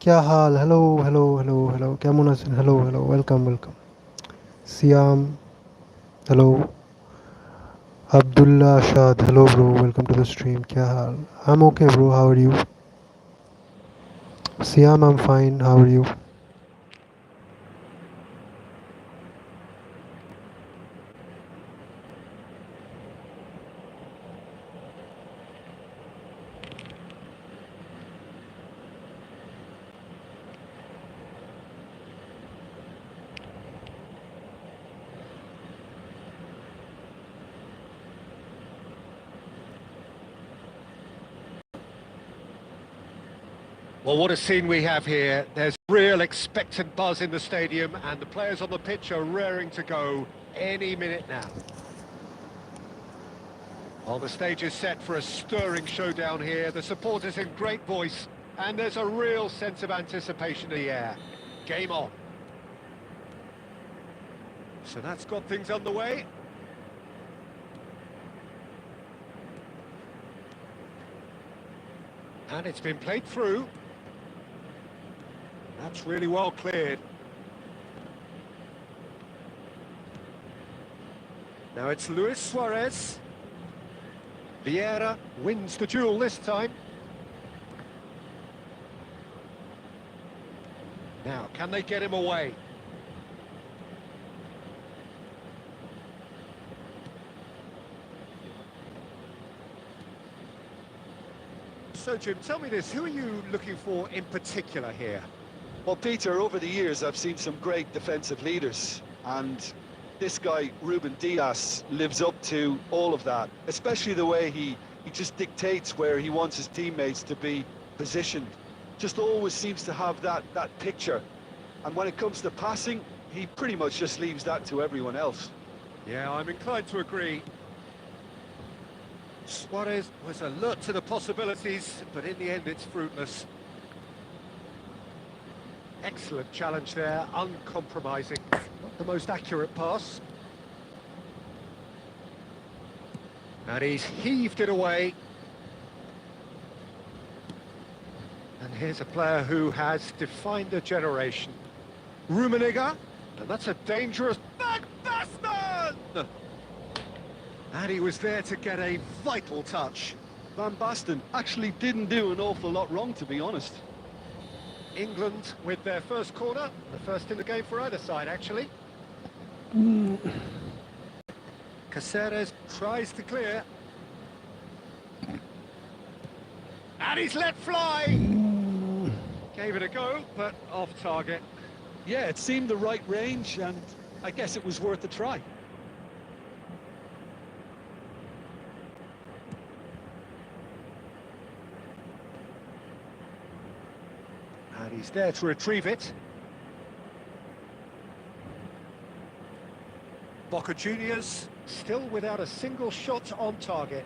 क्या हाल hello hello hello hello কেমন আছেন hello hello welcome welcome SIAM hello Abdullah Shad hello bro welcome to the stream क्या हाल I'm okay bro how are you Siam I'm fine how are you Well, what a scene we have here. There's real expectant buzz in the stadium and the players on the pitch are raring to go any minute now. Well, the stage is set for a stirring showdown here. The supporters in great voice and there's a real sense of anticipation in the air. Game on. So that's got things underway. And it's been played through. That's really well cleared. Now it's Luis Suarez. Vieira wins the duel this time. Now, can they get him away? So, Jim, tell me this, who are you looking for in particular here? Well, Peter, over the years, I've seen some great defensive leaders, and this guy, Ruben Dias, lives up to all of that, especially the way he just dictates where he wants his teammates to be positioned. Just always seems to have that picture. And when it comes to passing, he pretty much just leaves that to everyone else. Yeah, I'm inclined to agree. Suarez was alert to the possibilities, but in the end it's fruitless. Excellent challenge there, uncompromising. Not the most accurate pass. And he's heaved it away. And here's a player who has defined a generation. Rummenigge, and that's a dangerous backbasman! And he was there to get a vital touch. Van Basten actually didn't do an awful lot wrong, to be honest. England with their first corner, the first in the game for either side, actually. Caceres tries to clear. And he's let fly! Gave it a go, but off target. Yeah, it seemed the right range, and I guess it was worth a try. And he's there to retrieve it. Boca Juniors still without a single shot on target.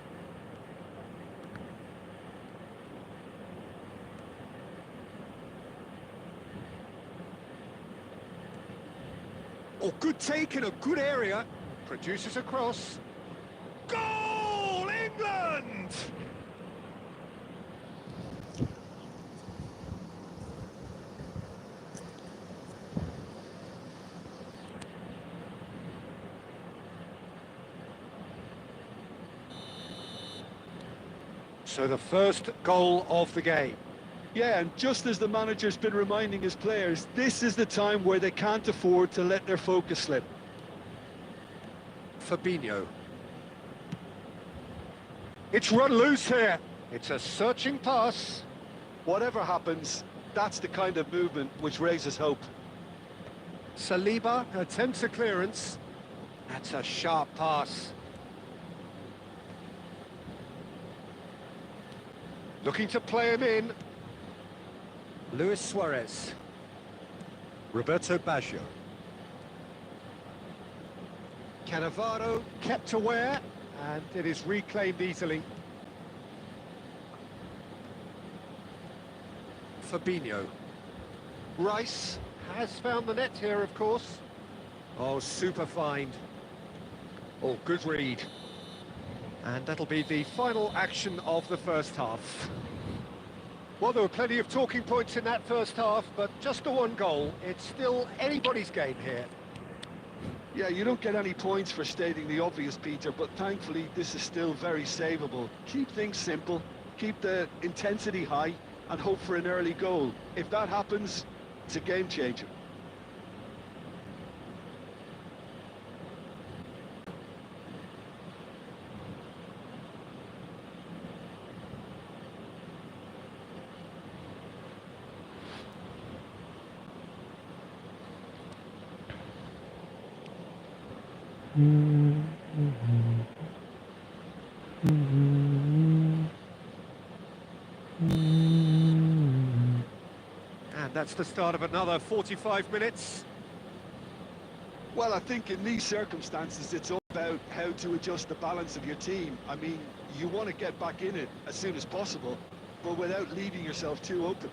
Oh, good take in a good area. Produces a cross. Goal, England! So the first goal of the game. Yeah, and just as the manager's been reminding his players, this is the time where they can't afford to let their focus slip. Fabinho. It's run loose here. It's a searching pass. Whatever happens, that's the kind of movement which raises hope. Saliba attempts a clearance. That's a sharp pass. Looking to play him in. Luis Suarez. Roberto Baggio. Cannavaro kept aware, and it is reclaimed easily. Fabinho. Rice has found the net here, of course. Oh, super find. Oh, good read. And that'll be the final action of the first half. Well, there were plenty of talking points in that first half, but just the one goal. It's still anybody's game here. Yeah, you don't get any points for stating the obvious, Peter, but thankfully this is still very savable. Keep things simple, keep the intensity high, and hope for an early goal. If that happens, it's a game changer. And that's the start of another 45 minutes. Well, I think in these circumstances, it's all about how to adjust the balance of your team. I mean, you want to get back in it as soon as possible, but without leaving yourself too open.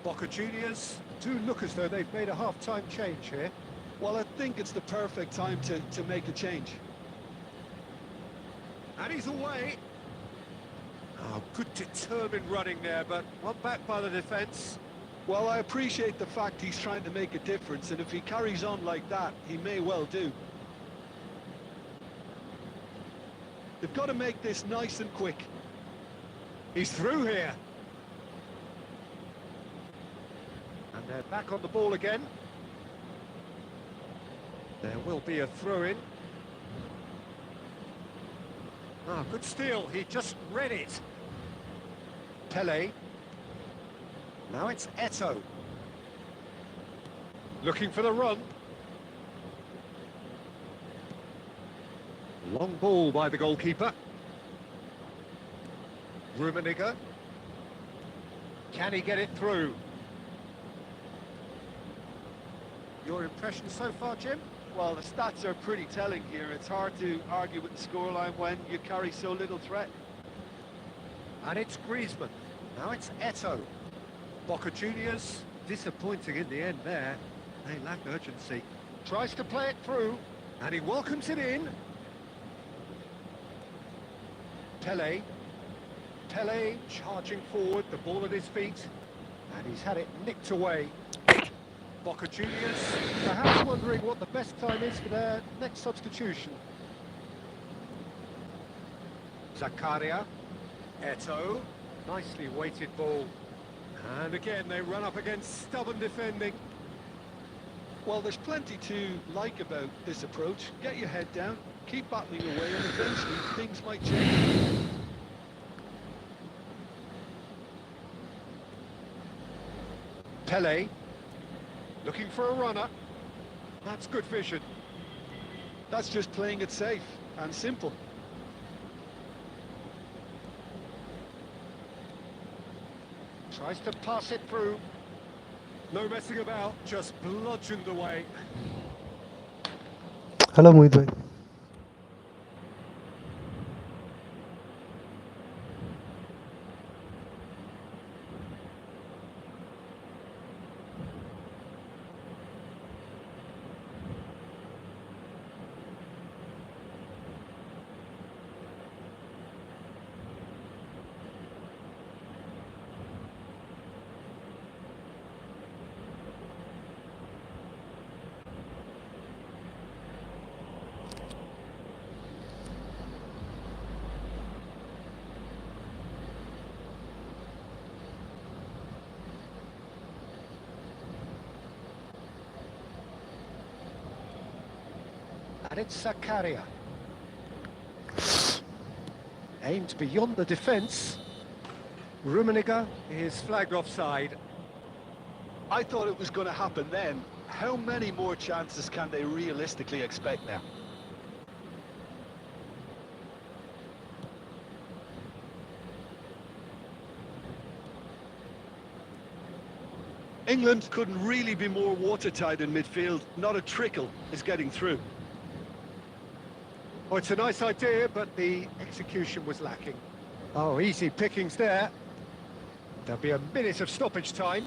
Boca Juniors do look as though they've made a half-time change here. Well, I think it's the perfect time to make a change. And he's away. Oh, good determined running there, but one back by the defence. Well, I appreciate the fact he's trying to make a difference, and if he carries on like that, he may well do. They've got to make this nice and quick. He's through here. And they're back on the ball again. There will be a throw-in. Ah, good steal, he just read it. Pele. Now it's Eto'o. Looking for the run. Long ball by the goalkeeper. Rummenigge. Can he get it through? Your impression so far, Jim? Well, the stats are pretty telling here. It's hard to argue with the scoreline when you carry so little threat. And it's Griezmann. Now it's Eto'o. Boca Juniors, disappointing in the end there. They lack urgency. Tries to play it through, and he welcomes it in. Pele. Pele charging forward, the ball at his feet. And he's had it nicked away. Boca Juniors, perhaps wondering what the best time is for their next substitution. Zakaria. Eto'o. Nicely weighted ball. And again, they run up against stubborn defending. Well, there's plenty to like about this approach. Get your head down, keep battling away, and eventually things might change. Pele. Looking for a runner. That's good vision. That's just playing it safe and simple. Tries to pass it through. No messing about, just bludgeoned away. Hello, Mohit bhai. And it's Zakaria. Aimed beyond the defence. Rummenigge is flagged offside. I thought it was going to happen then. How many more chances can they realistically expect now? England couldn't really be more watertight in midfield. Not a trickle is getting through. Oh, it's a nice idea, but the execution was lacking. Oh, easy pickings there. There'll be a minute of stoppage time.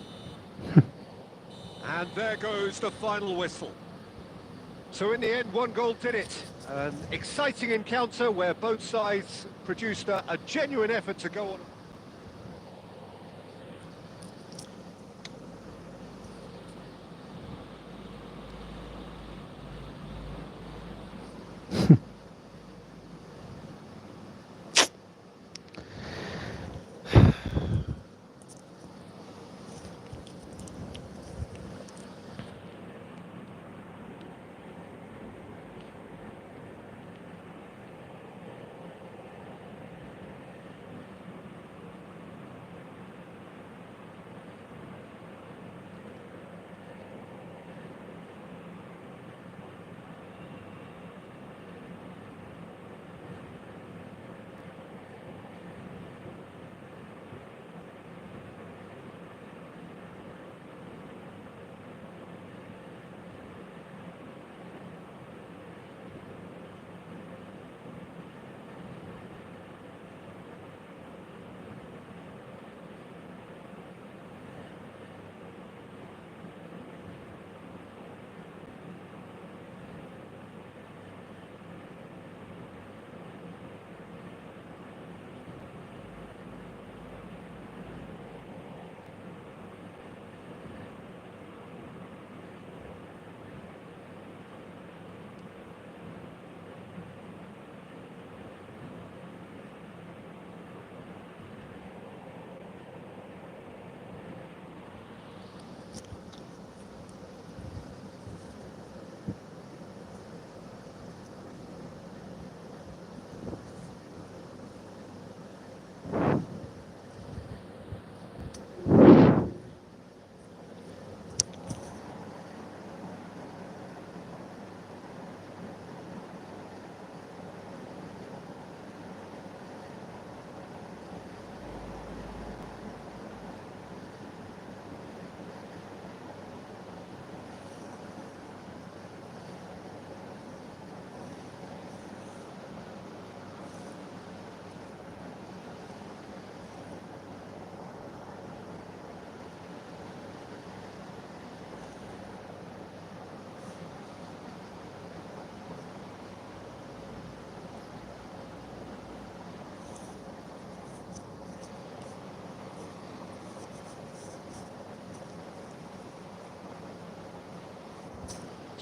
And there goes the final whistle. So in the end, one goal did it. An exciting encounter where both sides produced a genuine effort to go on.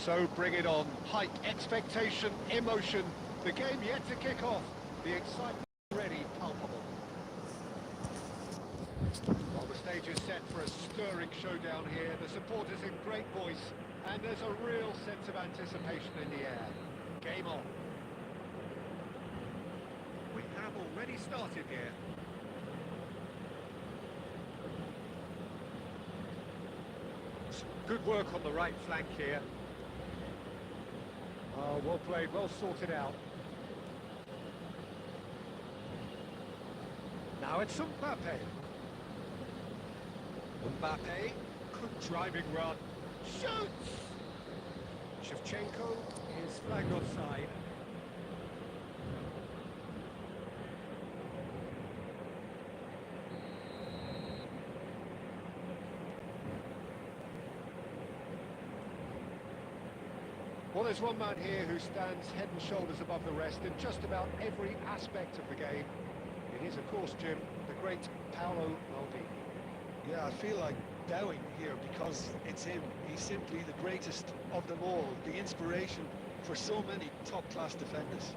So bring it on. Hype, expectation, emotion. The game yet to kick off. The excitement already palpable. Well, the stage is set for a stirring showdown here. The supporters in great voice, and there's a real sense of anticipation in the air. Game on. We have already started here. Good work on the right flank here. Oh, well played, well sorted out. Now it's Mbappe. Mbappe, good driving run. Shoots! Shevchenko is flagged offside. Well, there's one man here who stands head and shoulders above the rest in just about every aspect of the game. It is, of course, Jim, the great Paolo Maldini. Yeah, I feel like bowing here because it's him. He's simply the greatest of them all, the inspiration for so many top-class defenders.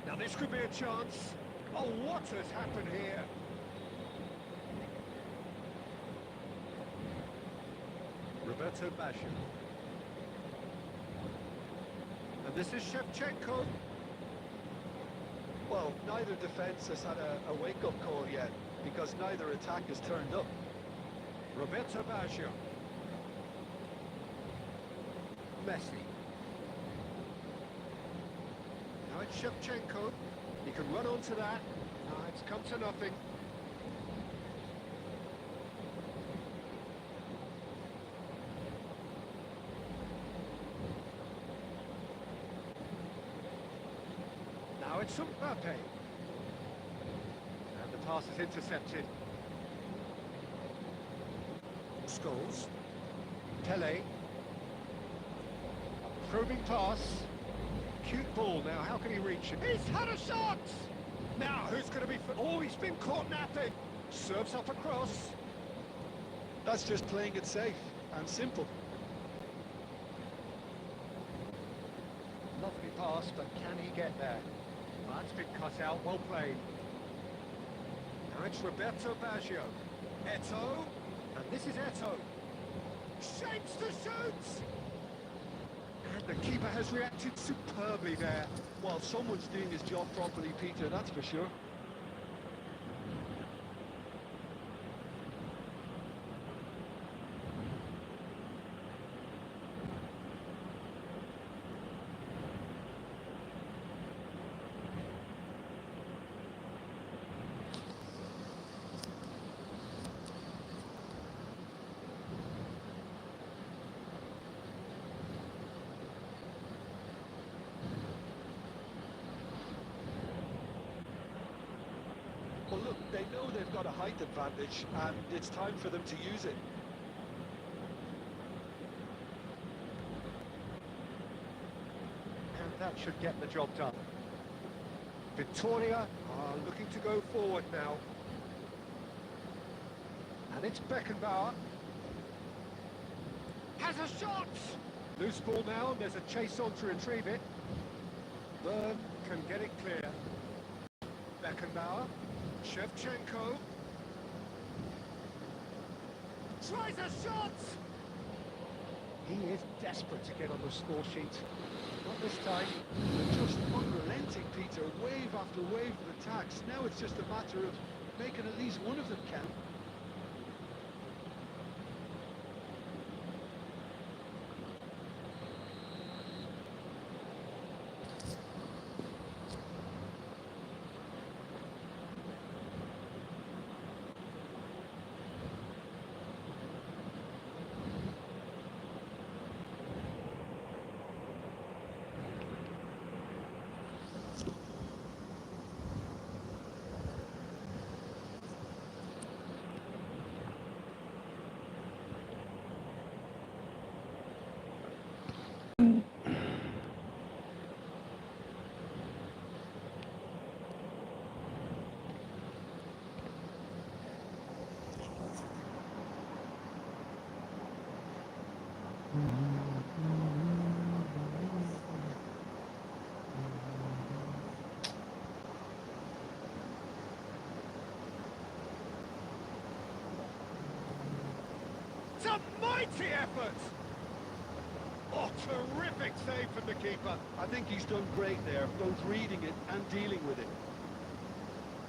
Now this could be a chance. Oh, what has happened here? Roberto Baggio. And this is Shevchenko. Well, neither defence has had a wake-up call yet, because neither attack has turned up. Roberto Baggio. Messi. Now it's Shevchenko. He can run onto that. It's come to nothing. Now it's Mbappe. And the pass is intercepted. Scholes. Pele. Probing pass. Cute ball now, how can he reach it? He's had a shot! Now, who's going to be... Oh, he's been caught napping! Serves up across. That's just playing it safe and simple. Lovely pass, but can he get there? That's been cut out, well played. Now it's Roberto Baggio. Eto'o. And this is Eto'o. Shapes to shoot! And the keeper has reacted superbly there. Well, someone's doing his job properly, Peter, that's for sure. Well, look, they know they've got a height advantage, and it's time for them to use it. And that should get the job done. Victoria are looking to go forward now. And it's Beckenbauer. Has a shot! Loose ball now, and there's a chase on to retrieve it. Byrne can get it clear. Beckenbauer. Shevchenko. Tries a shot! He is desperate to get on the score sheet. Not this time. They're just unrelenting, Peter. Wave after wave of attacks. Now it's just a matter of making at least one of them count. What a mighty effort! Oh, terrific save from the keeper. I think he's done great there, both reading it and dealing with it.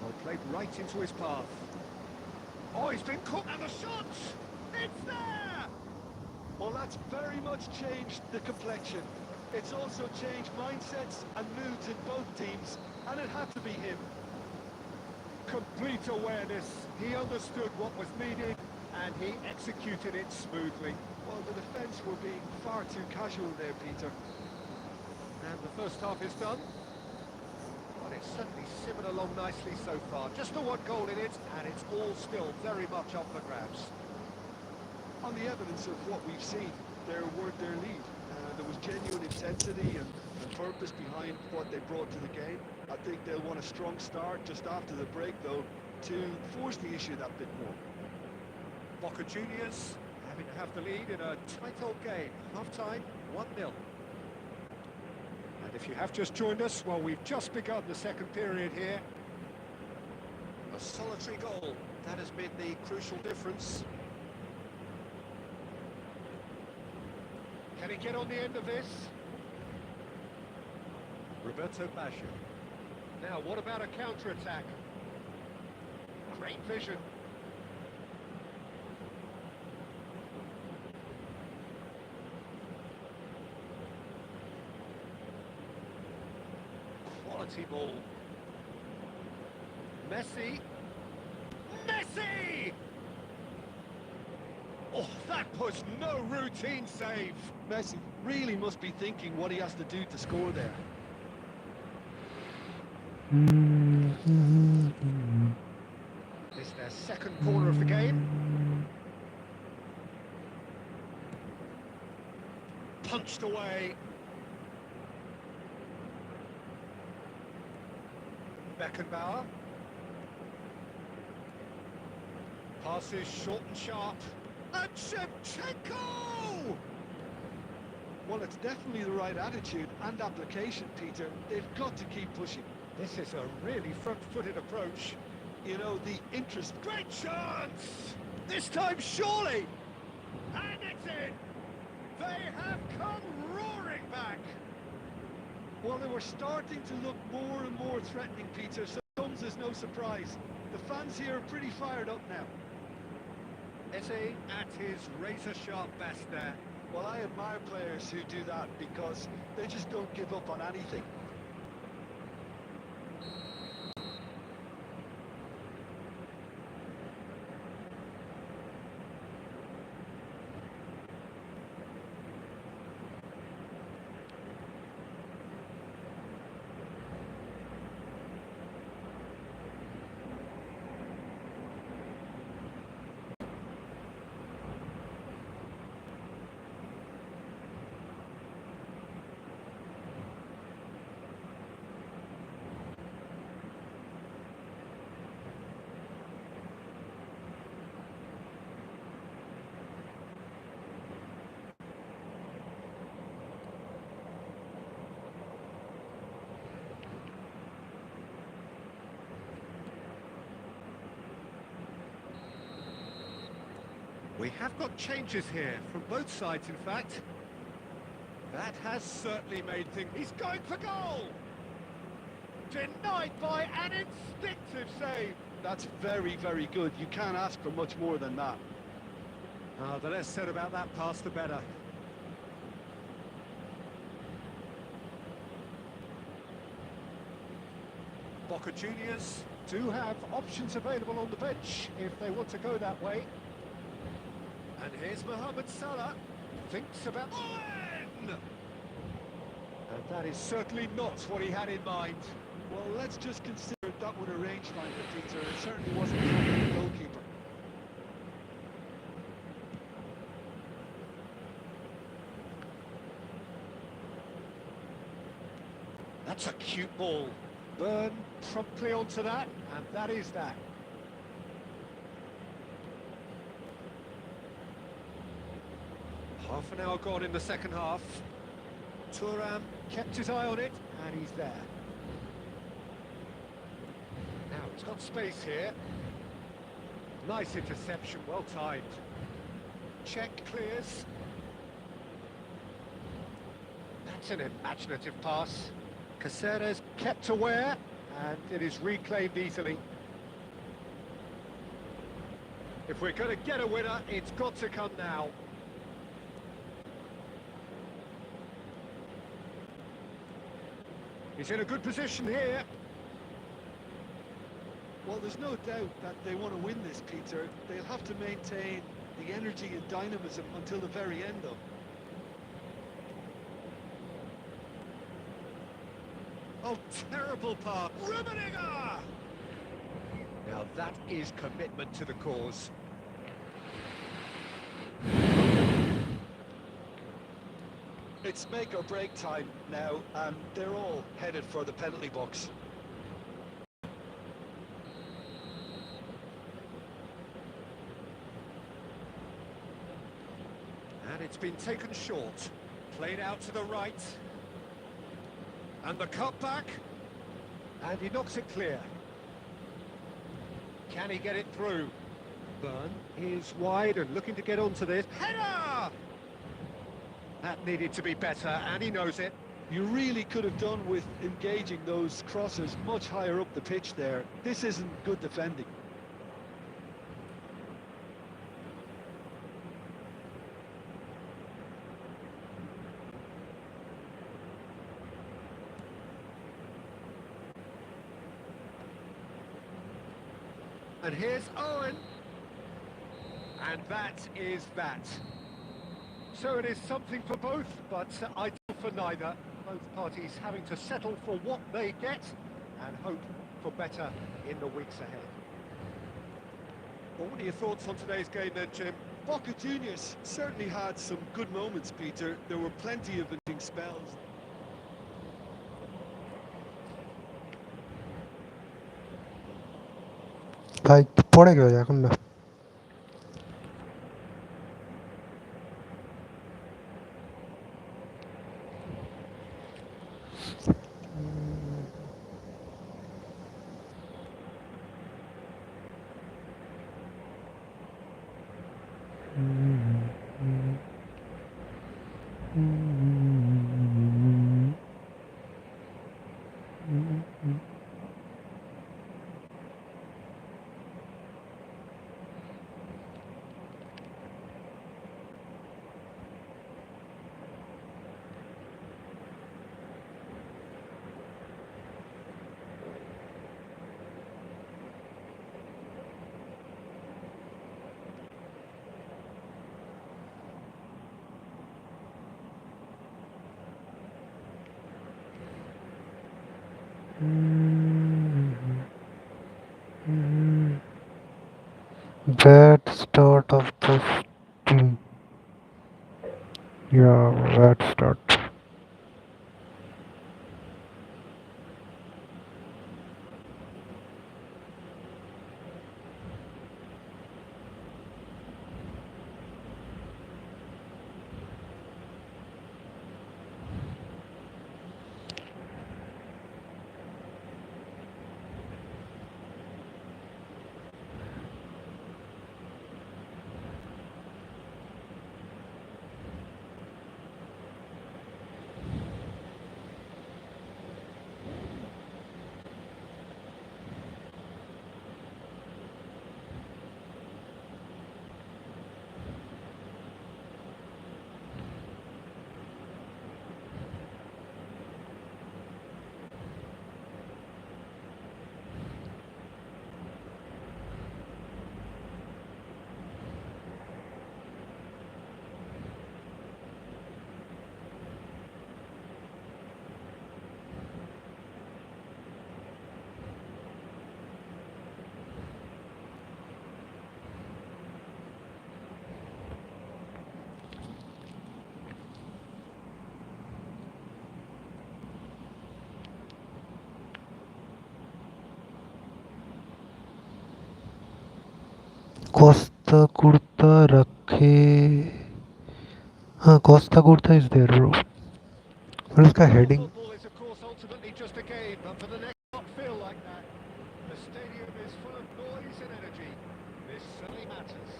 Well, played right into his path. Oh, he's been caught, and the shot! It's there! Well, that's very much changed the complexion. It's also changed mindsets and moods in both teams, and it had to be him. Complete awareness. He understood what was needed, and he executed it smoothly. Well, the defence were being far too casual there, Peter. And the first half is done. Well, it's certainly simmered along nicely so far. Just the one goal in it, and it's all still very much up for grabs. On the evidence of what we've seen, there weren't their lead. There was genuine intensity and purpose behind what they brought to the game. I think they'll want a strong start just after the break, though, to force the issue that bit more. Boca Juniors having to have the lead in a tight old game. Half-time, 1-0. And if you have just joined us, well, we've just begun the second period here. A solitary goal. That has been the crucial difference. Can he get on the end of this? Roberto Baggio. Now, what about a counter-attack? Great vision. Quality ball. Messi. Messi! Oh, that was no routine save. Messi really must be thinking what he has to do to score there. It's their second corner of the game. Punched away. Beckenbauer. Passes short and sharp. And Shevchenko! Well, it's definitely the right attitude and application, Peter. They've got to keep pushing. This is a really front-footed approach. You know, the interest... Great chance! This time, surely! And it's in! They have come roaring back! Well, they were starting to look more and more threatening, Peter, so it comes as no surprise. The fans here are pretty fired up now. Messi at his razor-sharp best there. Well, I admire players who do that because they just don't give up on anything. We have got changes here, from both sides in fact. That has certainly made things... He's going for goal! Denied by an instinctive save. That's very, very good. You can't ask for much more than that. The less said about that pass, the better. Boca Juniors do have options available on the bench if they want to go that way. And here's Mohamed Salah. Thinks about... And that is certainly not what he had in mind. Well, let's just consider that one a rangefinder, Peter. It certainly wasn't from the goalkeeper. That's a cute ball. Burn promptly onto that, and that is that. Half an hour gone in the second half. Thuram kept his eye on it, and he's there. Now, he's got space here. Nice interception, well timed. Check clears. That's an imaginative pass. Caceres kept aware, and it is reclaimed easily. If we're going to get a winner, it's got to come now. He's in a good position here. Well, there's no doubt that they want to win this, Peter. They'll have to maintain the energy and dynamism until the very end, though. Oh, terrible pass. Rummenigge! Now that is commitment to the cause. It's make or break time now, and they're all headed for the penalty box. And it's been taken short. Played out to the right. And the cutback. And he knocks it clear. Can he get it through? Burn is wide and looking to get onto this. Header! That needed to be better, and he knows it. You really could have done with engaging those crosses much higher up the pitch there. This isn't good defending. And here's Owen. And that is that. So it is something for both, but ideal for neither. Both parties having to settle for what they get and hope for better in the weeks ahead. Well, what are your thoughts on today's game then, Jim? Boca Juniors certainly had some good moments, Peter. There were plenty of winning spells. ভাই পড়ে গেল এখন না Bad start of this team. Yeah, bad start. Costa Curta Rakhe. Costa Curta is there, bro. What is the heading? Football is, of course, ultimately just a game, but for the next not feel like that. The stadium is full of noise and energy. This certainly matters.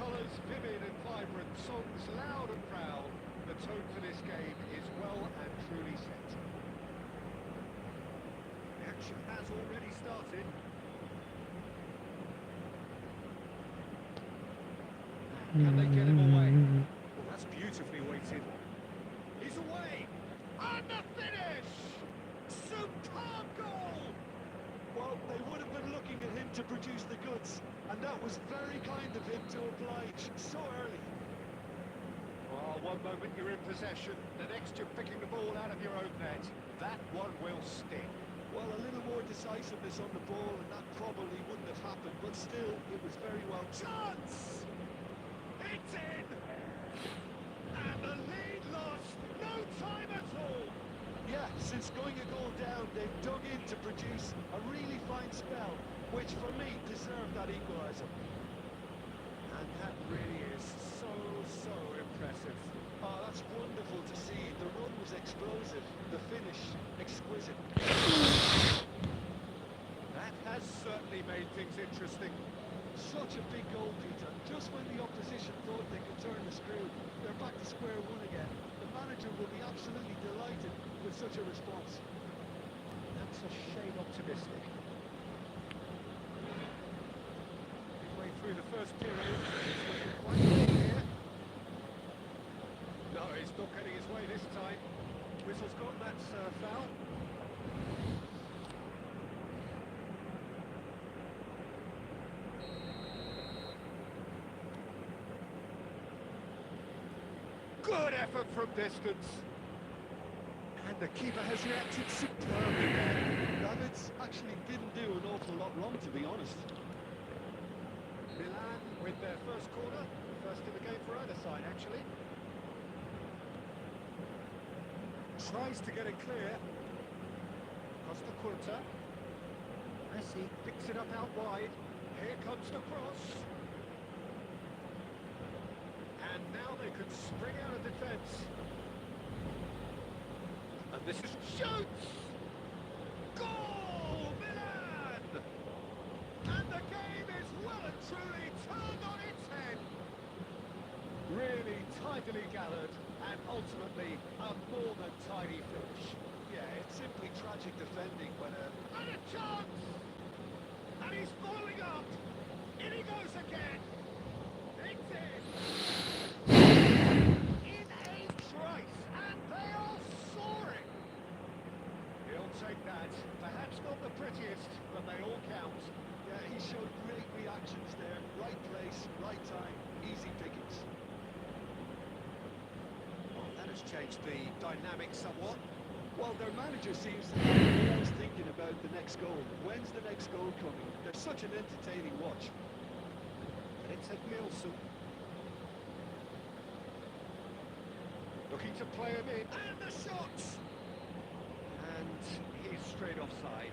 colours vivid and vibrant, songs loud and proud. The tone for this game is well and truly set. The action has already started. Can they get him away? Well, that's beautifully weighted. He's away! And the finish! Superb goal! Well, they would have been looking at him to produce the goods, and that was very kind of him to oblige so early. Well, one moment you're in possession, the next you're picking the ball out of your own net. That one will sting. Well, a little more decisiveness on the ball, and that probably wouldn't have happened, but still, it was very well. Chance! It's in! And the lead lost, no time at all! Yeah, since going a goal down, they've dug in to produce a really fine spell, which for me deserved that equaliser. And that really is so impressive. Oh, that's wonderful to see. The run was explosive, the finish exquisite. That has certainly made things interesting. Such a big goal, Peter. Just when the opposition thought they could turn the screw, they're back to square one again. The manager will be absolutely delighted with such a response. That's a shade optimistic. Midway through the first period, it's looking quite good here. No, he's not getting his way this time. Whistle's gone, that's foul. Good effort from distance. And the keeper has reacted superbly there. Davids actually didn't do an awful lot wrong, to be honest. Milan with their first corner. First in the game for either side, actually. Tries to get it clear. Costa Curta. Messi picks it up out wide. Here comes the cross. And now they can spring out of defence. And this is shoots! Goal! Milan! And the game is well and truly turned on its head. Really tidily gathered, and ultimately a more than tidy finish. Yeah, it's simply tragic defending when And a chance! And he's following up! In he goes again! It's in! In a trice, and they are soaring! He'll take that. Perhaps not the prettiest, but they all count. Yeah, he showed great reactions there. Right place, right time, easy pickings. Well, that has changed the dynamic somewhat. Well, their manager seems to be always thinking about the next goal. When's the next goal coming? They're such an entertaining watch. It's at Nielsen. Looking to play him in. And the shots! And he's straight offside.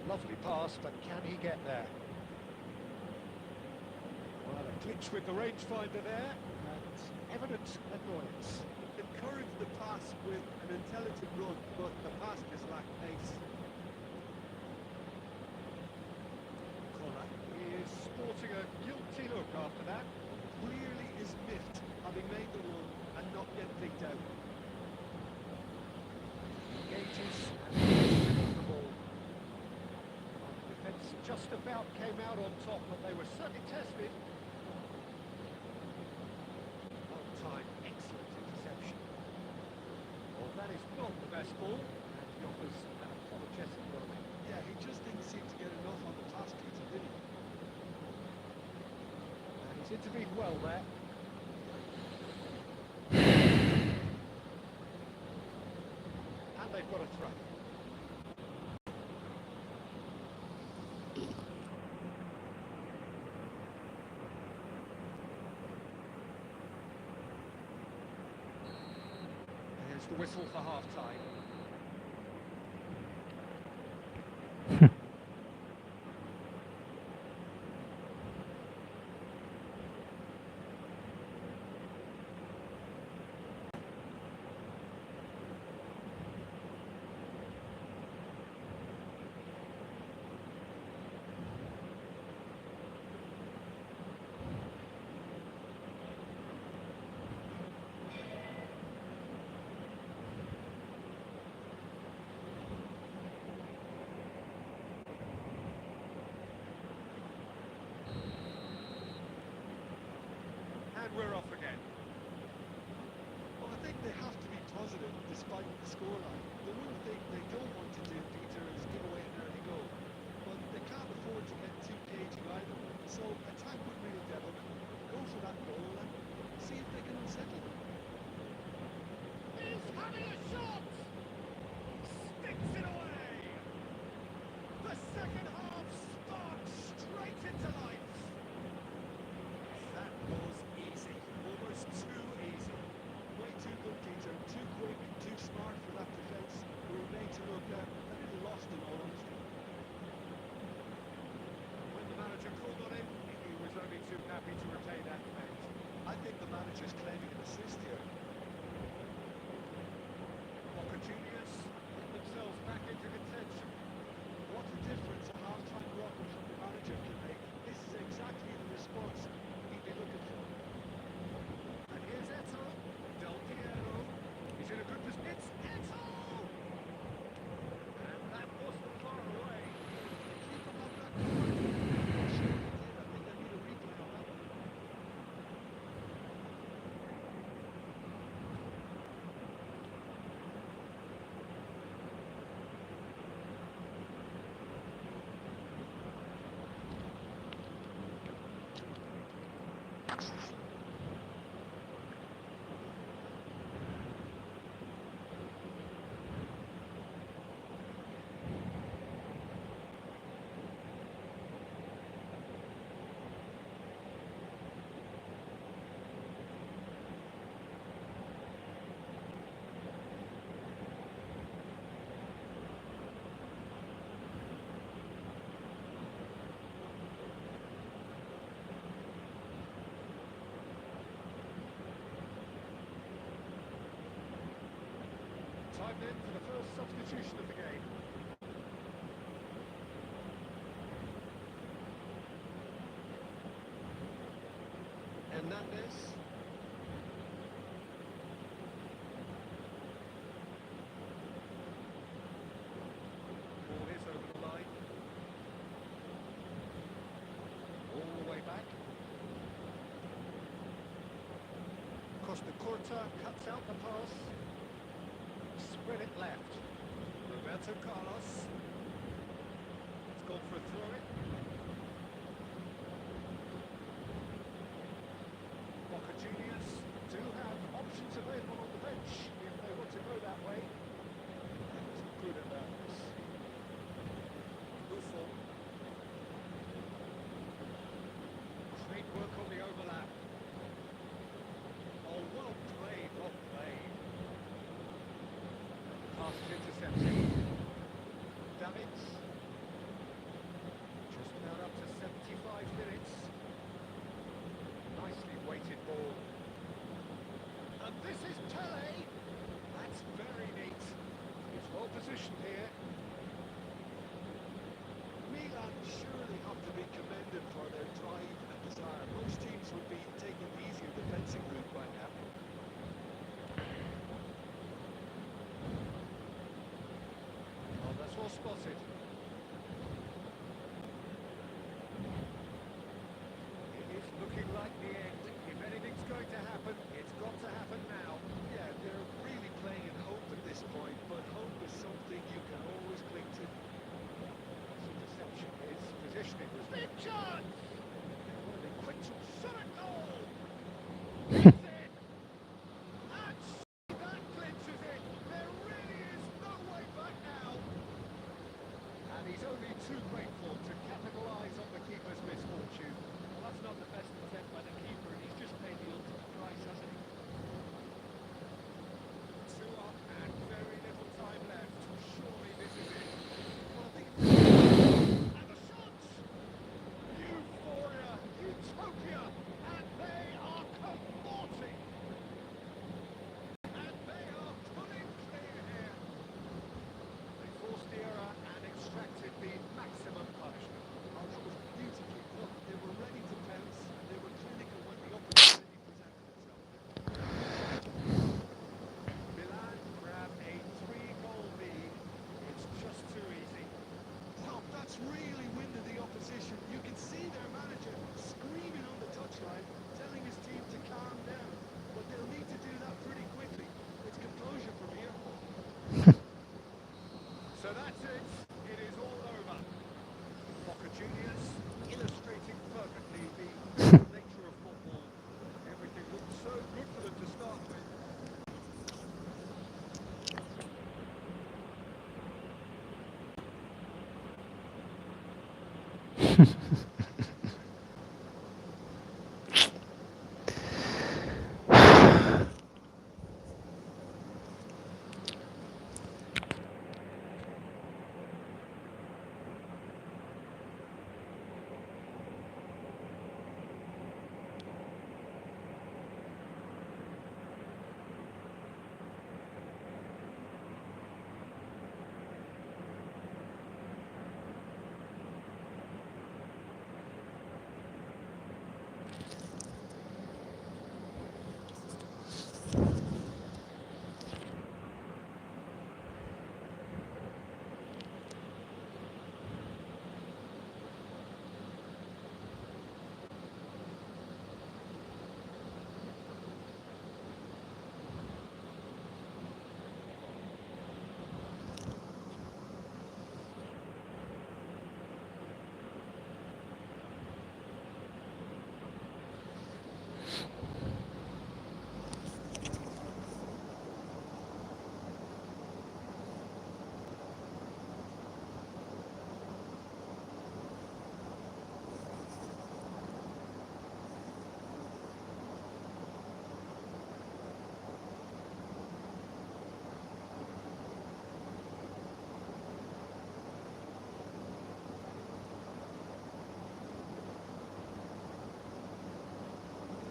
Lovely pass, but can he get there? Well, a clinch with the rangefinder there, and evident annoyance. Encouraged the pass with an intelligent run, but the pass just lacked pace. Connor is sporting a guilty look after that. Clearly is miffed, having made the run and not yet picked out. Engages and wins the ball. Defence just about came out on top, but they were certainly tested. Well timed, excellent interception. Well, that is not the best ball, and he offers an apologetic welcome. Yeah, he just didn't seem to get enough on the pass, Peter, did he? And he's intervened well there. And they've got a throw. There's the whistle for half-time. And we're off again. Well, I think they have to be positive despite the scoreline. The one thing they don't want to do, Peter, is give away an early goal. But they can't afford to get too cagey either. So attack with real devil, go for that goal and see if they can unsettle them. He's having a shot! Sticks it away! The second half sparks straight into life. That was easy, almost too easy. Way too good, Peter. Too quick, too smart for that defence. We were made to look a little lost in all honesty. When the manager called on him, he was only too happy to retain that match. I think the manager's claiming an assist here. Boca Juniors put themselves back into contention. What a difference a half-time rocket from the manager can make. This is exactly the response he'd be looking for. And here's Eto. Del Piero. He's in a good position. It's Eto! And that wasn't far away. Keep him up that corner. Not sure he did. I think I need a replay on that one. Time then for the first substitution of the game. Hernandez. Ball is over the line. All the way back. Costa Curta cuts out the pass. Spread it left. Roberto Carlos. It's gone for a throw-in. Boca Juniors do have options available on the bench if they want to go that way. That was good about this. Buffon. Great work on the overlap. Oh, well played, well played. Pass is intercepted. Davids.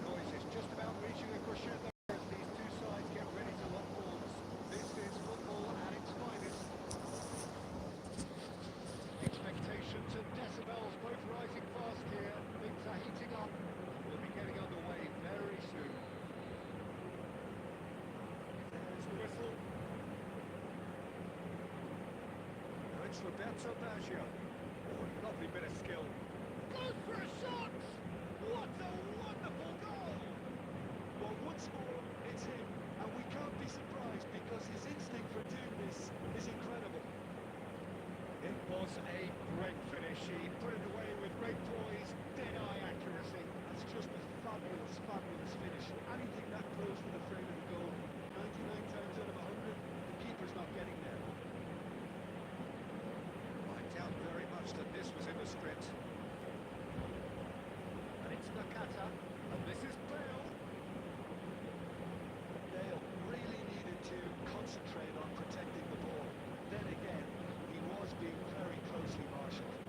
Noise is just about reaching a crescendo as these two sides get ready to lock horns. This is football at its finest. Expectations and decibels both rising fast here. Things are heating up. We'll be getting underway very soon. There's the whistle. Now it's Roberto Baggio. Oh, lovely bit of skill. Goes for a shot! What a wonderful goal! Well, once more, it's him, and we can't be surprised because his instinct for doing this is incredible. It was a great finish. He put it away with great poise, dead-eye accuracy. That's just a fabulous, fabulous finish. Anything that close to the frame of the goal, 99 times out of 100, the keeper's not getting there. I doubt very much that this was in the script. And it's Nakata, and this is Bale. Dale really needed to concentrate on protecting the ball. Then again, he was being very closely marshalled.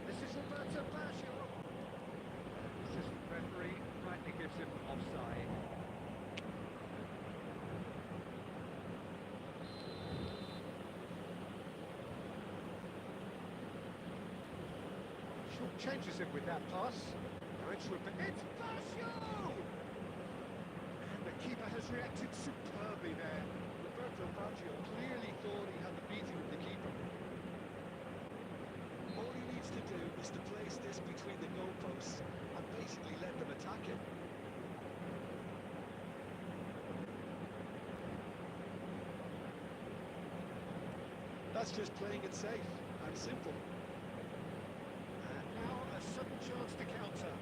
This is Roberto Baggio. Assistant referee rightly gives him offside. Short changes him with that pass. Now it's Baggio! And the keeper has reacted superbly there. Roberto Baggio clearly thought he had the beating of the keeper. All he needs to do is to place this between the goalposts and basically let them attack it. That's just playing it safe and simple. And now a sudden chance to counter.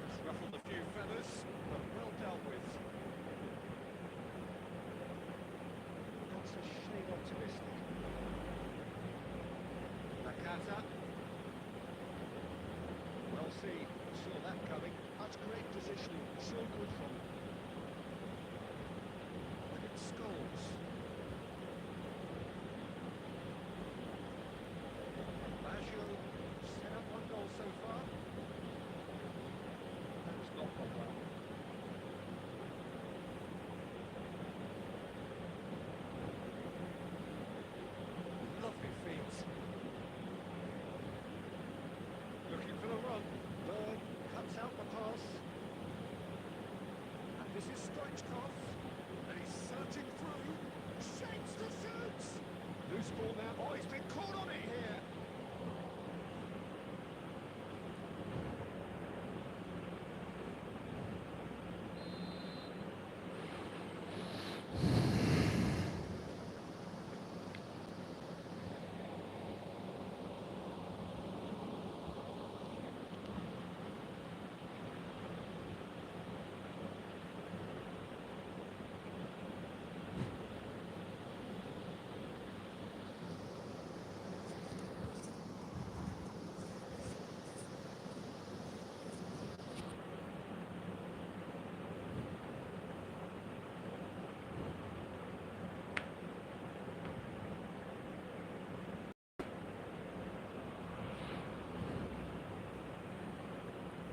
It's ruffled a few feathers, but well dealt with. That's a shade optimistic. Nakata. Well seen, saw that coming. That's great positioning, so good from him. And it Scholes. Baggio set up one goal so far. That has not gone well. Lovely feet. Looking for the run. Bird cuts out the pass. And this is Stoichkov. And he's searching through. Shapes to shoot. Loose ball now. Oh, he's been caught on it here.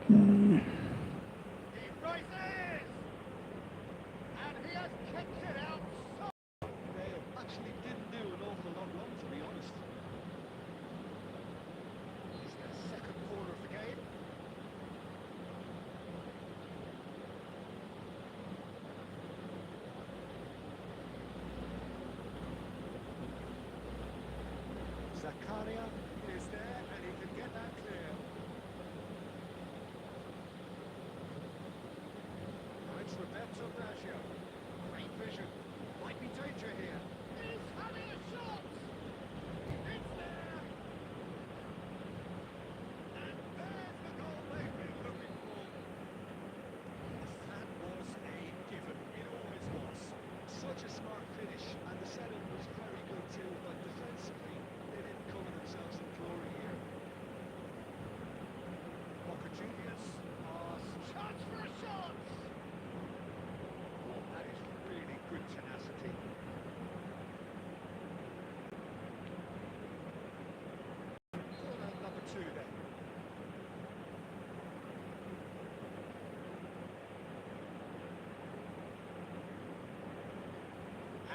He races! And he has kicked it out. Bale actually didn't do an awful lot wrong, to be honest. It's the second corner of the game. Zakaria is there and he can get that clear. Now it's Roberto Baggio. Great vision. Might be danger here. He's having a shot! It's there! And there's the goal they've been looking for. That was a given. It always was. Such a smart finish, and the setup was very good too, but defensively, they didn't cover themselves in glory here. Boca Juniors are chance for a shot! Oh, that is really good tenacity. Corner number 2 then.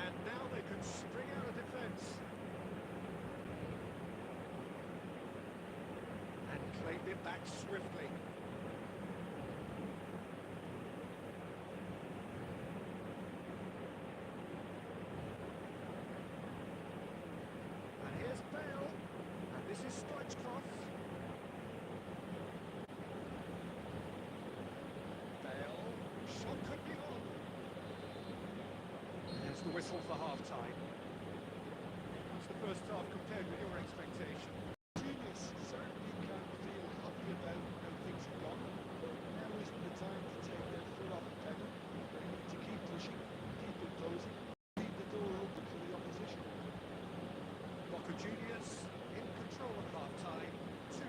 And now they can spring out of defence. And claim it back swiftly. And here's Bale. And this is Stoichkov. Bale. Shot could be on. There's the whistle for half-time. How's the first half compared with your expectation? Genius certainly can feel happy about how things have gone, but now isn't the time to take their foot off the pedal. They need to keep pushing, keep imposing, leave the door open for the opposition. Boca Juniors in control at half-time, 2-0.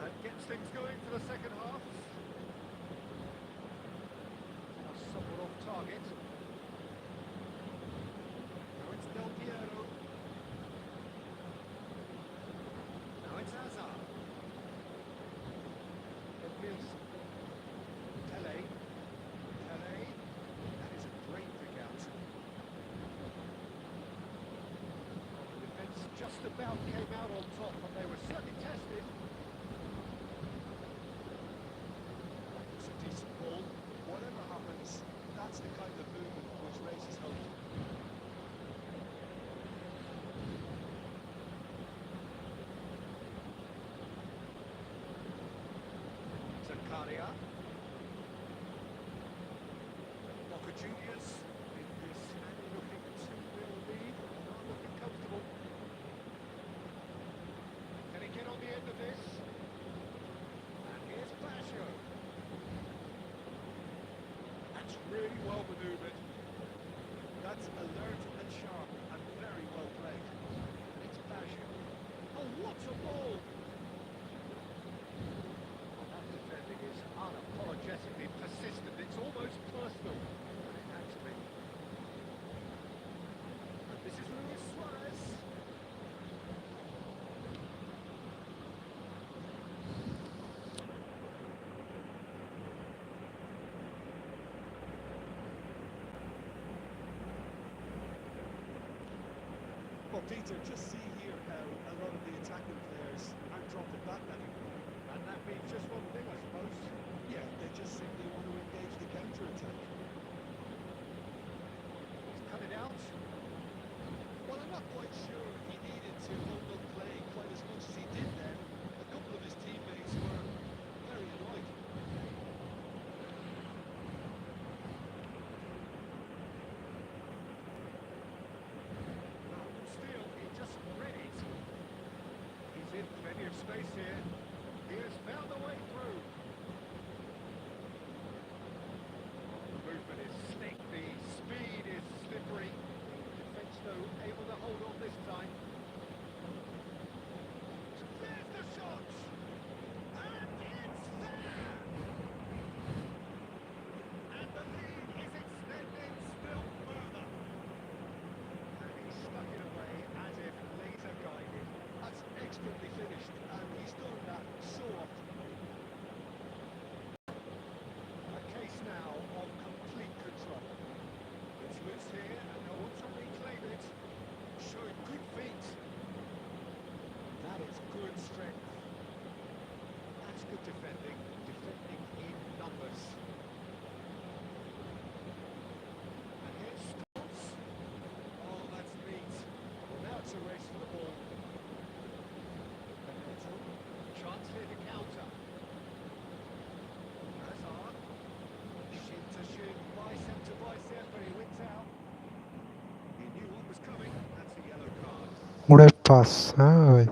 That gets things going for the second half. Now somewhat off target. Now it's Del Piero. Now it's Hazard. Here's Pele. Pele. That is a great pick out. The defence just about came out on top, but they were certainly tested. It's a decent ball. Whatever happens, that's the kind of movement which raises hope. Zakaria. Boca Juniors in this looking 2-0 lead. Not looking comfortable. Can he get on the end of this? And here's Baggio. That's really well manoeuvred. That's alert and sharp and very well played. And it's Baggio. Oh, what a ball! Well, that defending is unapologetically persistent. It's almost personal. And it had to be. And this is Luis Suarez. Well, Peter, just see here how a lot of the attacking players aren't dropping back anymore. And that means just one thing, I suppose. Yeah, they just simply want to engage the counter-attack. He's cut it out. Well, I'm not quite sure he needed to hold up play quite as much as he did then. A couple of his teammates were very annoyed. space here. He has found a way through. The movement is slick, the speed is slippery. The defence, though, able to hold on this time. There's the shot! And it's there! And the lead is extended still further. And he stuck it away as if laser guided. That's expertly finished, and he's done that so often. A case now of complete control. It's loose here, and no one to reclaim it. Showing good feet. That is good strength. That's good defending. Defending in numbers. And here's Stones. Oh, that's neat. Well, now it's a race for the ball. Roberto. Chance here to counter. Hazard. Shin to shin, bicep to bicep, but he wins out. He knew what was coming. That's a yellow card. Good pass. Ah,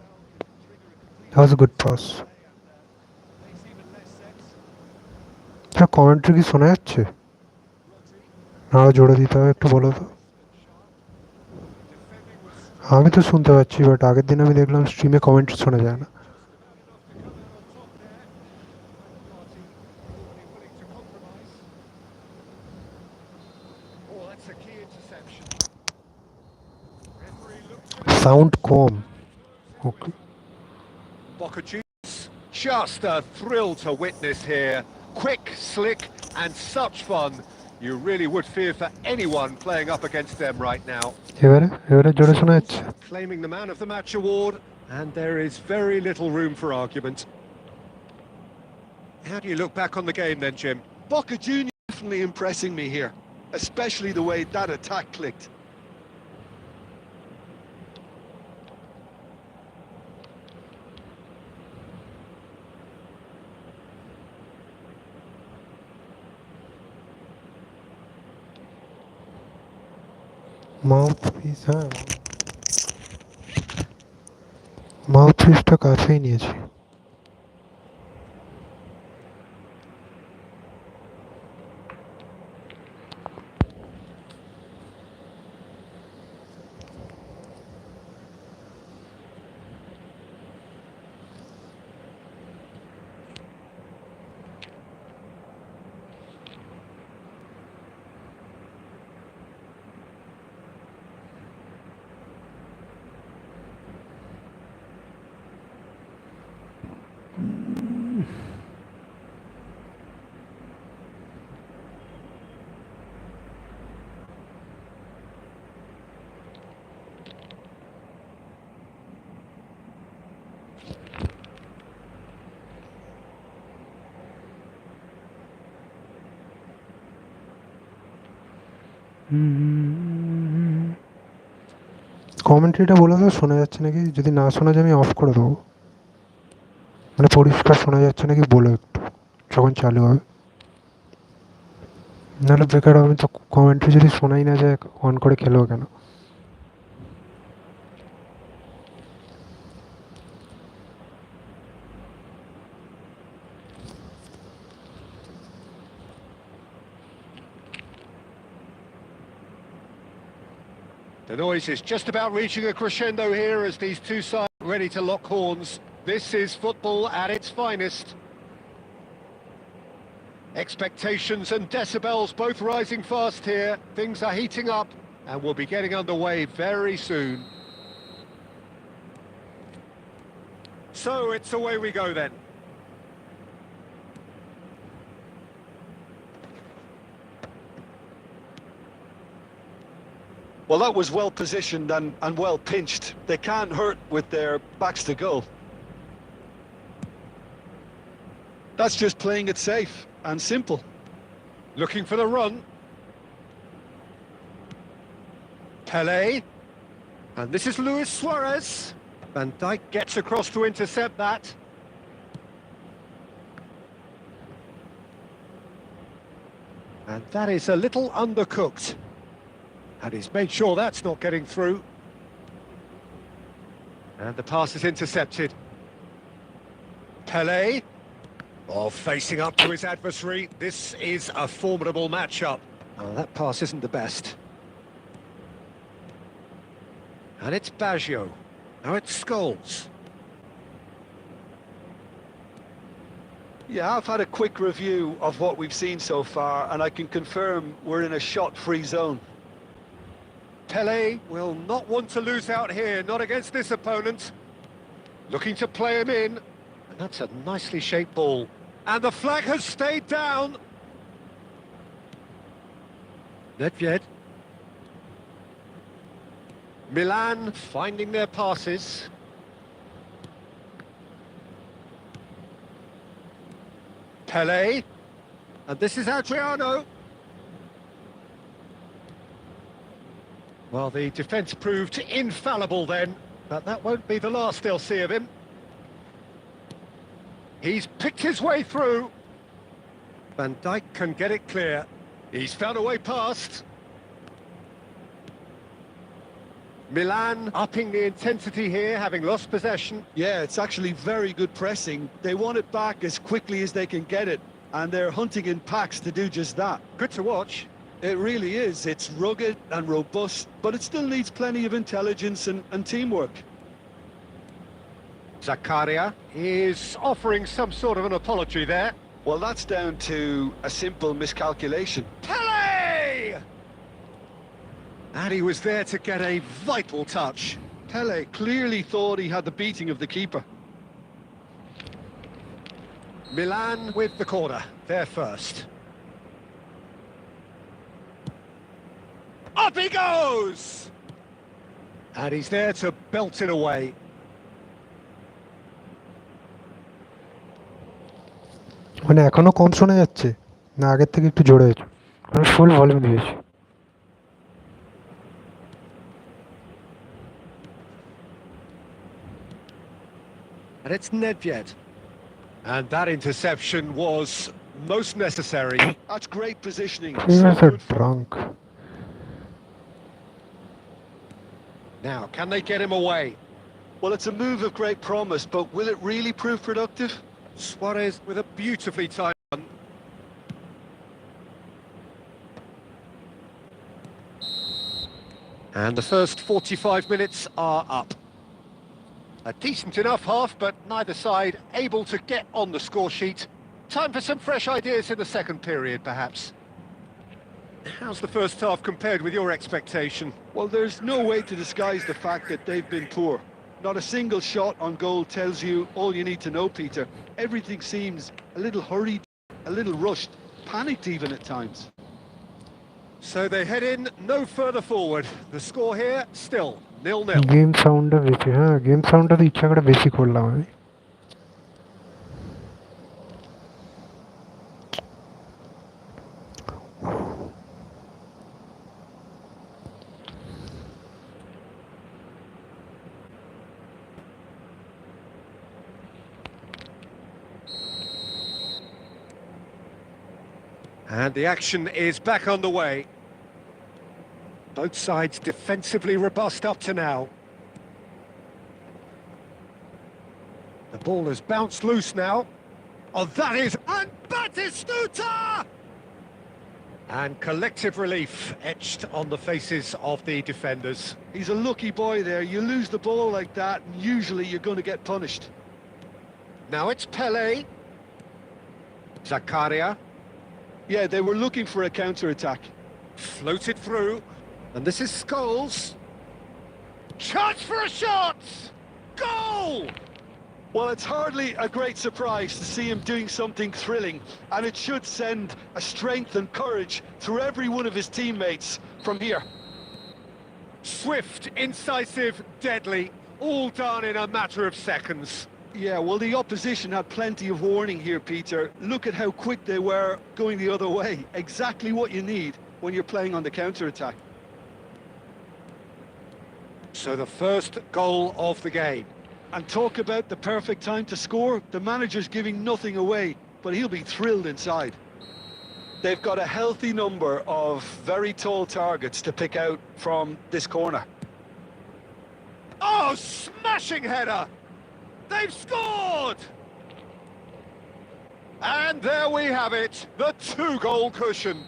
that was a good pass. Makes even less sense. এটা commentary কি শোনা যাচ্ছে? আরো জোরে দিতে হবে, একটু বলো তো। Defending was আমি তো শুনতে পাচ্ছি, বাট আগের দিন আমি দেখলাম স্ট্রিমে কমেন্ট্রি শোনা যায় না। just about enough to come out on top there. Neither party really willing to compromise. Oh, that's a key interception. Referee looks at it. Sound com. Okay. Baccham. Just a thrill to witness here. Quick, slick, and such fun. You really would fear for anyone playing up against them right now. এবারে জোরে শোনা যাচ্ছে। Claiming the Man of the Match award, and there is very little room for argument. How do you look back on the game then, Jim? Boca Junior definitely impressing me here, especially the way that attack clicked. Mouthpiece, হ্যাঁ মাউথপিসটা কাছেই নিয়েছি। কমেন্ট্রিটা বলে দাও শোনা যাচ্ছে নাকি, যদি না শোনা যায় আমি অফ করে দেবো। মানে পরিষ্কার শোনা যাচ্ছে নাকি বলো একটু যখন চালু হবে, নাহলে বেকার আমি তো কমেন্ট্রি যদি শোনাই না যায় অন করে খেলবো কেন। The noise is just about reaching a crescendo here as these two sides are ready to lock horns. This is football at its finest. Expectations and decibels both rising fast here. Things are heating up and we'll be getting underway very soon. So it's away we go then. Well, that was well positioned and well pinched. They can't hurt with their backs to goal. That's just playing it safe and simple. Looking for the run. Pele. And this is Luis Suarez. Van Dijk gets across to intercept that. And that is a little undercooked. And he's made sure that's not getting through. And the pass is intercepted. Pele. Oh, facing up to his adversary. This is a formidable matchup. Oh, that pass isn't the best. And it's Baggio. Now it's Scholes. Yeah, I've had a quick review of what we've seen so far, and I can confirm we're in a shot-free zone. Pele will not want to lose out here, not against this opponent. Looking to play him in. And that's a nicely shaped ball. And the flag has stayed down. Nedved. Milan finding their passes. Pele. And this is Adriano. Well, the defence proved infallible then, but that won't be the last they'll see of him. He's picked his way through. Van Dijk can get it clear. He's found a way past. Milan upping the intensity here, having lost possession. Yeah, it's actually very good pressing. They want it back as quickly as they can get it, and they're hunting in packs to do just that. Good to watch. It really is. It's rugged and robust, but it still needs plenty of intelligence and teamwork. Zakaria is offering some sort of an apology there. Well, that's down to a simple miscalculation. Pele! And he was there to get a vital touch. Pele clearly thought he had the beating of the keeper. Milan with the corner, there first. Up he goes! And he's there to belt it away. মানে এখনো কম শোনা যাচ্ছে না আগের থেকে একটু জোরে হয়েছে আমি ফুল ভলিউম দিয়েছি And it's Nedved. And that interception was most necessary. That's great positioning. He So was a good. drunk. Now, can they get him away? Well, it's a move of great promise, but will it really prove productive? Suarez with a beautifully timed run. And the first 45 minutes are up. A decent enough half, but neither side able to get on the score sheet. Time for some fresh ideas in the second period, perhaps. How's the first half compared with your expectation? Well, there's no way to disguise the fact that they've been poor. Not a single shot on goal tells you all you need to know, Peter. Everything seems a little hurried, a little rushed, panicked even at times. So they head in no further forward. The score here, still 0-0. Game সাউন্ডটা বেশি হ্যাঁ game সাউন্ডটা তো ইচ্ছা করে বেশি করলাম আমি And the action is back underway. Both sides defensively robust up to now. The ball has bounced loose now. Oh, that is... And Batistuta! And collective relief etched on the faces of the defenders. He's a lucky boy there. You lose the ball like that, and usually you're going to get punished. Now it's Pele. Zakaria. Yeah, they were looking for a counter-attack. Floated through. And this is Scholes. Chance for a shot! Goal! Well, it's hardly a great surprise to see him doing something thrilling, and it should send a strength and courage through every one of his teammates from here. Swift, incisive, deadly, all done in a matter of seconds. Yeah, well, the opposition had plenty of warning here, Peter. Look at how quick they were going the other way. Exactly what you need when you're playing on the counter-attack. So the first goal of the game. And talk about the perfect time to score. The manager's giving nothing away, but he'll be thrilled inside. They've got a healthy number of very tall targets to pick out from this corner. Oh, smashing header! They've scored! And there we have it, the 2-goal cushion.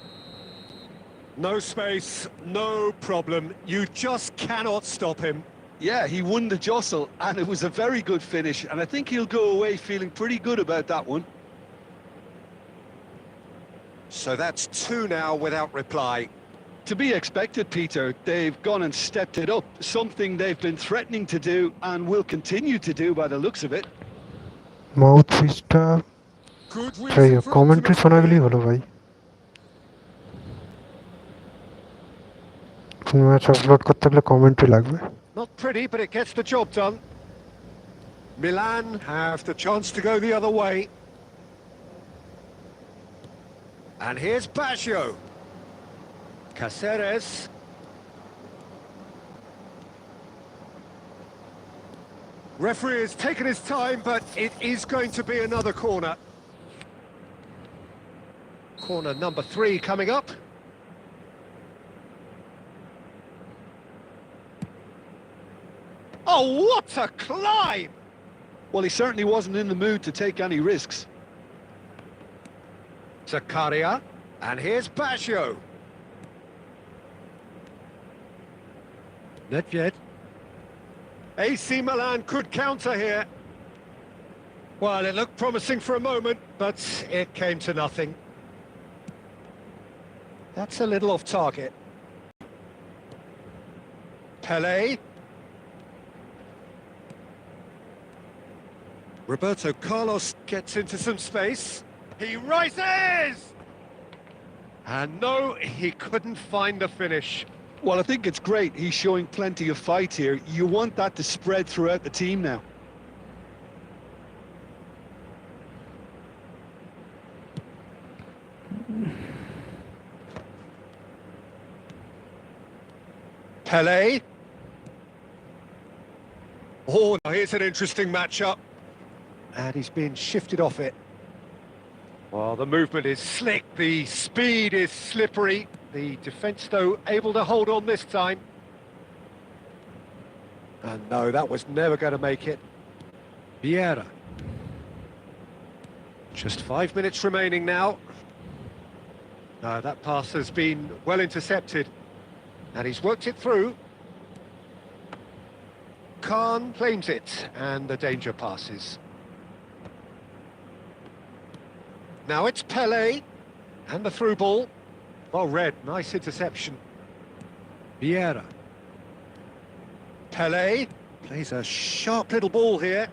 No space, no problem. You just cannot stop him. Yeah, he won the jostle, and it was a very good finish, and I think he'll go away feeling pretty good about that one. So that's 2 now without reply. To be expected, Peter. They've gone and stepped it up, something they've been threatening to do and will continue to do by the looks of it. মাউথপিসটা Good যাই reason হোক for commentary শোনা optimism গেলেই here. হলো ভাই। Match upload করতে গেলে commentary লাগবে। Not pretty, but it gets the job done. Milan have the chance to go the other way. And here's Baggio. Cáceres. Referee has taken his time, but it is going to be another corner. Corner number 3 coming up. Oh, what a climb! Well, he certainly wasn't in the mood to take any risks. Zakaria, and here's Baggio. Nedved. AC Milan could counter here. Well, it looked promising for a moment, but it came to nothing. That's a little off target. Pelé. Roberto Carlos gets into some space. He rises! And no, he couldn't find the finish. Well, I think it's great. He's showing plenty of fight here. You want that to spread throughout the team now. Pelé. Oh, now here's an interesting matchup. And he's been shifted off it. Well, the movement is slick, the speed is slippery. The defence, though, able to hold on this time. And no, that was never going to make it. Vieira. Just 5 minutes remaining now. No, that pass has been well intercepted. And he's worked it through. Khan claims it, and the danger passes. Now it's Pelé, and the through ball. Well read, nice interception. Vieira. Pelé plays a sharp little ball here.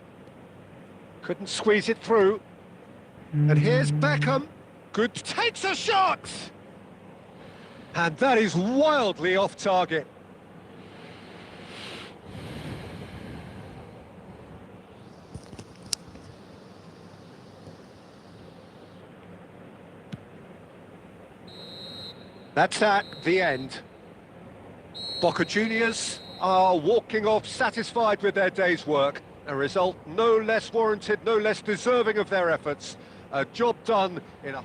Couldn't squeeze it through. And here's Backham. Good, takes a shot! And that is wildly off target. That's at the end. Boca Juniors are walking off satisfied with their day's work. A result no less warranted, no less deserving of their efforts. A job done in a...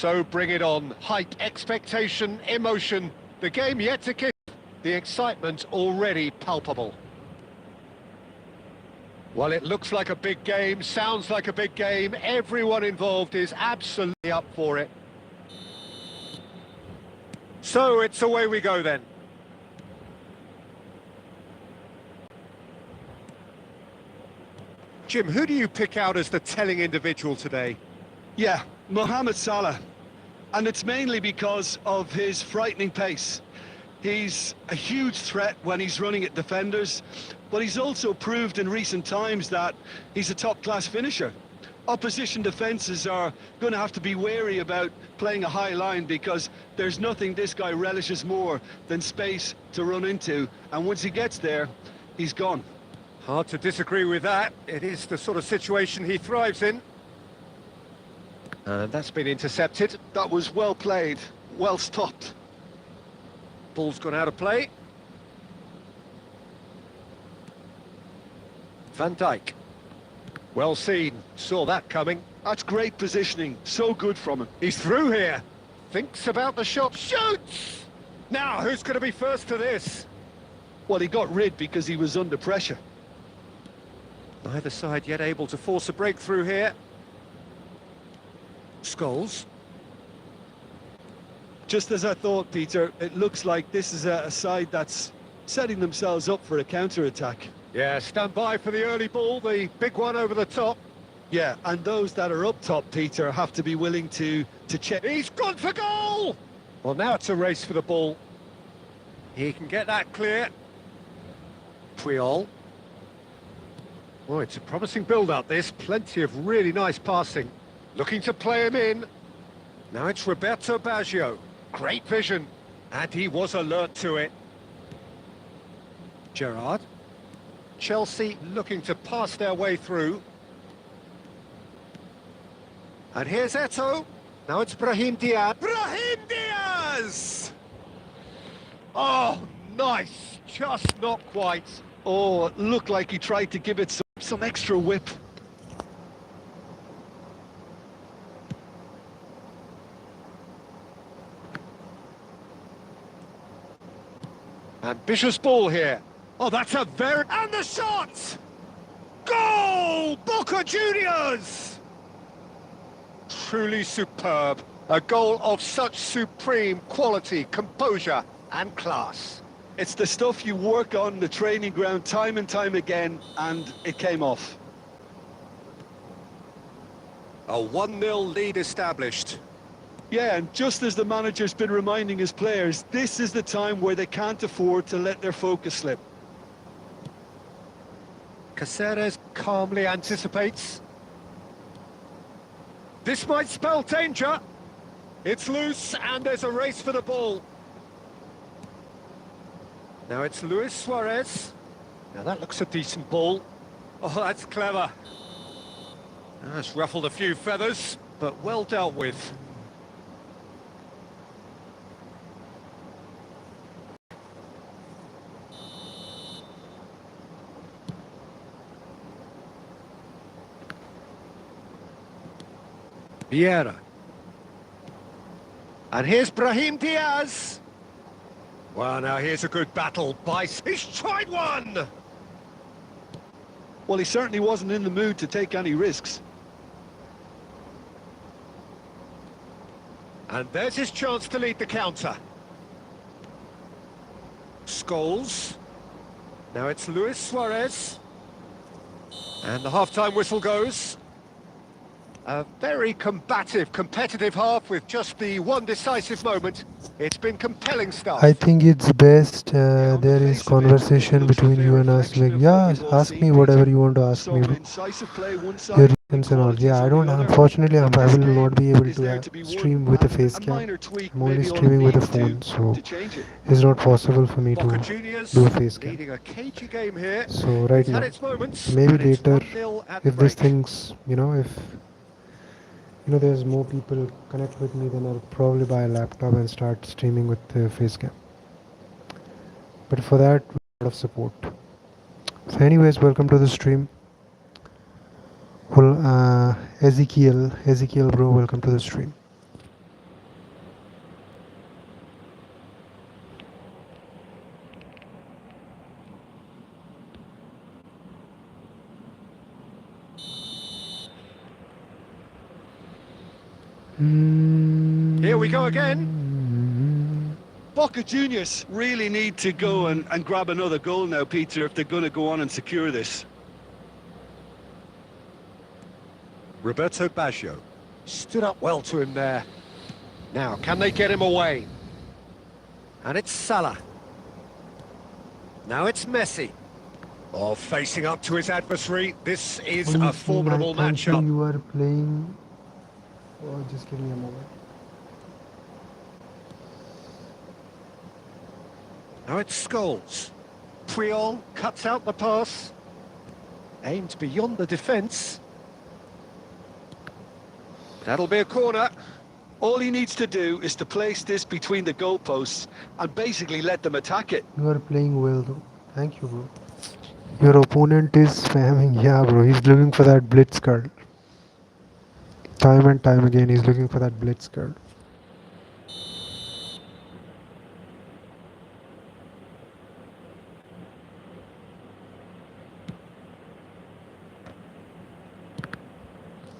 So bring it on. Hype, expectation, emotion. The game yet to kick. The excitement already palpable. Well, it looks like a big game, sounds like a big game. Everyone involved is absolutely up for it. So it's away we go then. Jim, who do you pick out as the telling individual today? Yeah, Mohamed Salah. And it's mainly because of his frightening pace. He's a huge threat when he's running at defenders, but he's also proved in recent times that he's a top-class finisher. Opposition defences are going to have to be wary about playing a high line because there's nothing this guy relishes more than space to run into, and once he gets there, he's gone. Hard to disagree with that. It is the sort of situation he thrives in. And that's been intercepted. That was well played, well stopped. Ball's gone out of play. Van Dijk. Well seen. Saw that coming. That's great positioning. So good from him. He's through here. Thinks about the shot. Shoots! Now, who's going to be first to this? Well, he got rid because he was under pressure. Neither side yet able to force a breakthrough here. Scholes. Just as I thought, Peter, it looks like this is a side that's setting themselves up for a counter-attack. Yeah, stand by for the early ball, the big one over the top. Yeah, and those that are up top, Peter, have to be willing to check. He's gone for goal! Well, now it's a race for the ball. He can get that clear. Puyol. Oh, it's a promising build-up, this. Plenty of really nice passing. Looking to play him in. Now it's Roberto Baggio. Great vision. And he was alert to it. Gerrard. Chelsea looking to pass their way through. And here's Eto'o. Now it's Brahim Diaz. Brahim Diaz! Oh, nice. Just not quite. Oh, it looked like he tried to give it some extra whip. Ambitious ball here. Oh, that's a very... And the shot! Goal! Boca Juniors! Truly superb. A goal of such supreme quality, composure and class. It's the stuff you work on the training ground time and time again, and it came off. A 1-0 lead established. Yeah, and just as the manager's been reminding his players, this is the time where they can't afford to let their focus slip. Caceres calmly anticipates. This might spell danger. It's loose and there's a race for the ball. Now it's Luis Suarez. Now that looks a decent ball. Oh, that's clever. That's ruffled a few feathers, but well dealt with. Vieira. And here's Brahim Diaz. Well, now here's a good battle by... He's tried one! Well, he certainly wasn't in the mood to take any risks. And there's his chance to lead the counter. Scholes. Now it's Luis Suarez. And the half-time whistle goes. A very combative, competitive half with just the one decisive moment. It's been compelling stuff. I think it's best there is conversation between you and us. Like, yeah, ask me whatever you want to ask me. Your reasons and all. Yeah, I don't. Unfortunately, I will not be able to stream with a face cam. I'm only streaming with a phone, so it's not possible for me to do a face cam. So right now, maybe later, if these things, if there's more people connect with me, then I'll probably buy a laptop and start streaming with the face cam. But for that, a lot of support. So anyways, welcome to the stream. Well, Ezekiel bro, welcome to the stream. Here we go again. Boca Juniors really need to go and grab another goal now, Peter, if they're going to go on and secure this. Roberto Baggio stood up well to him there. Now, can they get him away? And it's Salah. Now it's Messi. Oh, facing up to his adversary. This is a formidable matchup. You are playing. Oh, just give me a moment. Now it's Scholes. Puyol cuts out the pass. Aimed beyond the defence. That'll be a corner. All he needs to do is to place this between the goalposts and basically let them attack it. You are playing well though. Thank you, bro. Your opponent is spamming. Yeah, bro. He's looking for that blitz card. Time and time again, he's looking for that blitz card.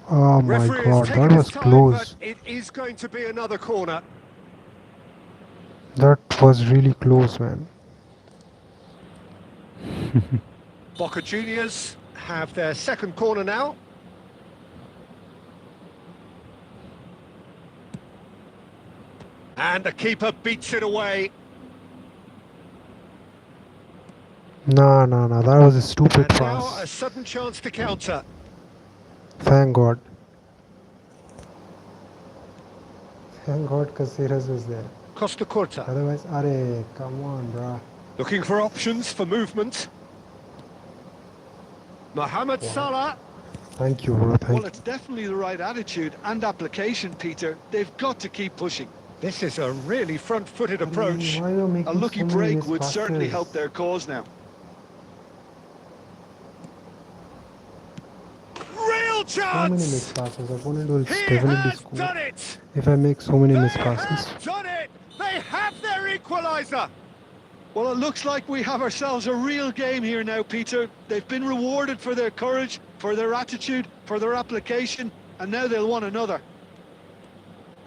Oh my Referee god, has taken that was his time, close. but it is going to be another corner. That was really close, man. Boca Juniors have their second corner now. And the keeper beats it away. No, that was a stupid And now pass. a sudden chance to counter. Thank God. Thank God Caceres was there. Costa Curta Otherwise, arey, come on, bruh. looking for options for movement. Mohamed Salah. Thank you, bro. Thank Well, you. it's definitely the right attitude and application, Peter. They've got to keep pushing. This is a really front-footed approach. Why are you making A lucky so many break missed would certainly passes? help their cause now. Real So many chance! missed passes. Opponent will He definitely has score. done it! If I make so many They missed passes. have done it! They have their equaliser! Well, it looks like we have ourselves a real game here now, Peter. They've been rewarded for their courage, for their attitude, for their application, and now they'll want another.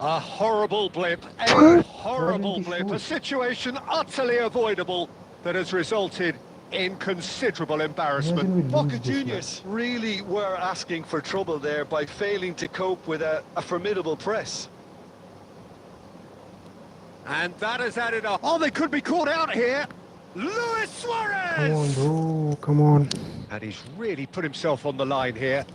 A horrible blip, a What? horrible Why didn't he blip, a shoot? situation utterly avoidable that has resulted in considerable embarrassment. Imagine we lose Boca this Juniors really were asking for trouble there by failing to cope with a formidable press. And that has added up. Oh, they could be caught out here. Luis match. Come on, Suarez! bro. Come on. And he's really put himself on the line here.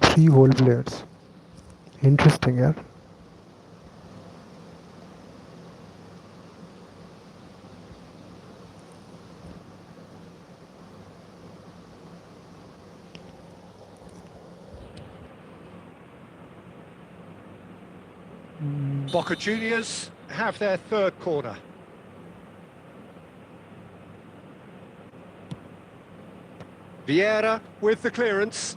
Three whole players. Interesting, yeah. Boca Juniors have their third corner. Vieira with the clearance.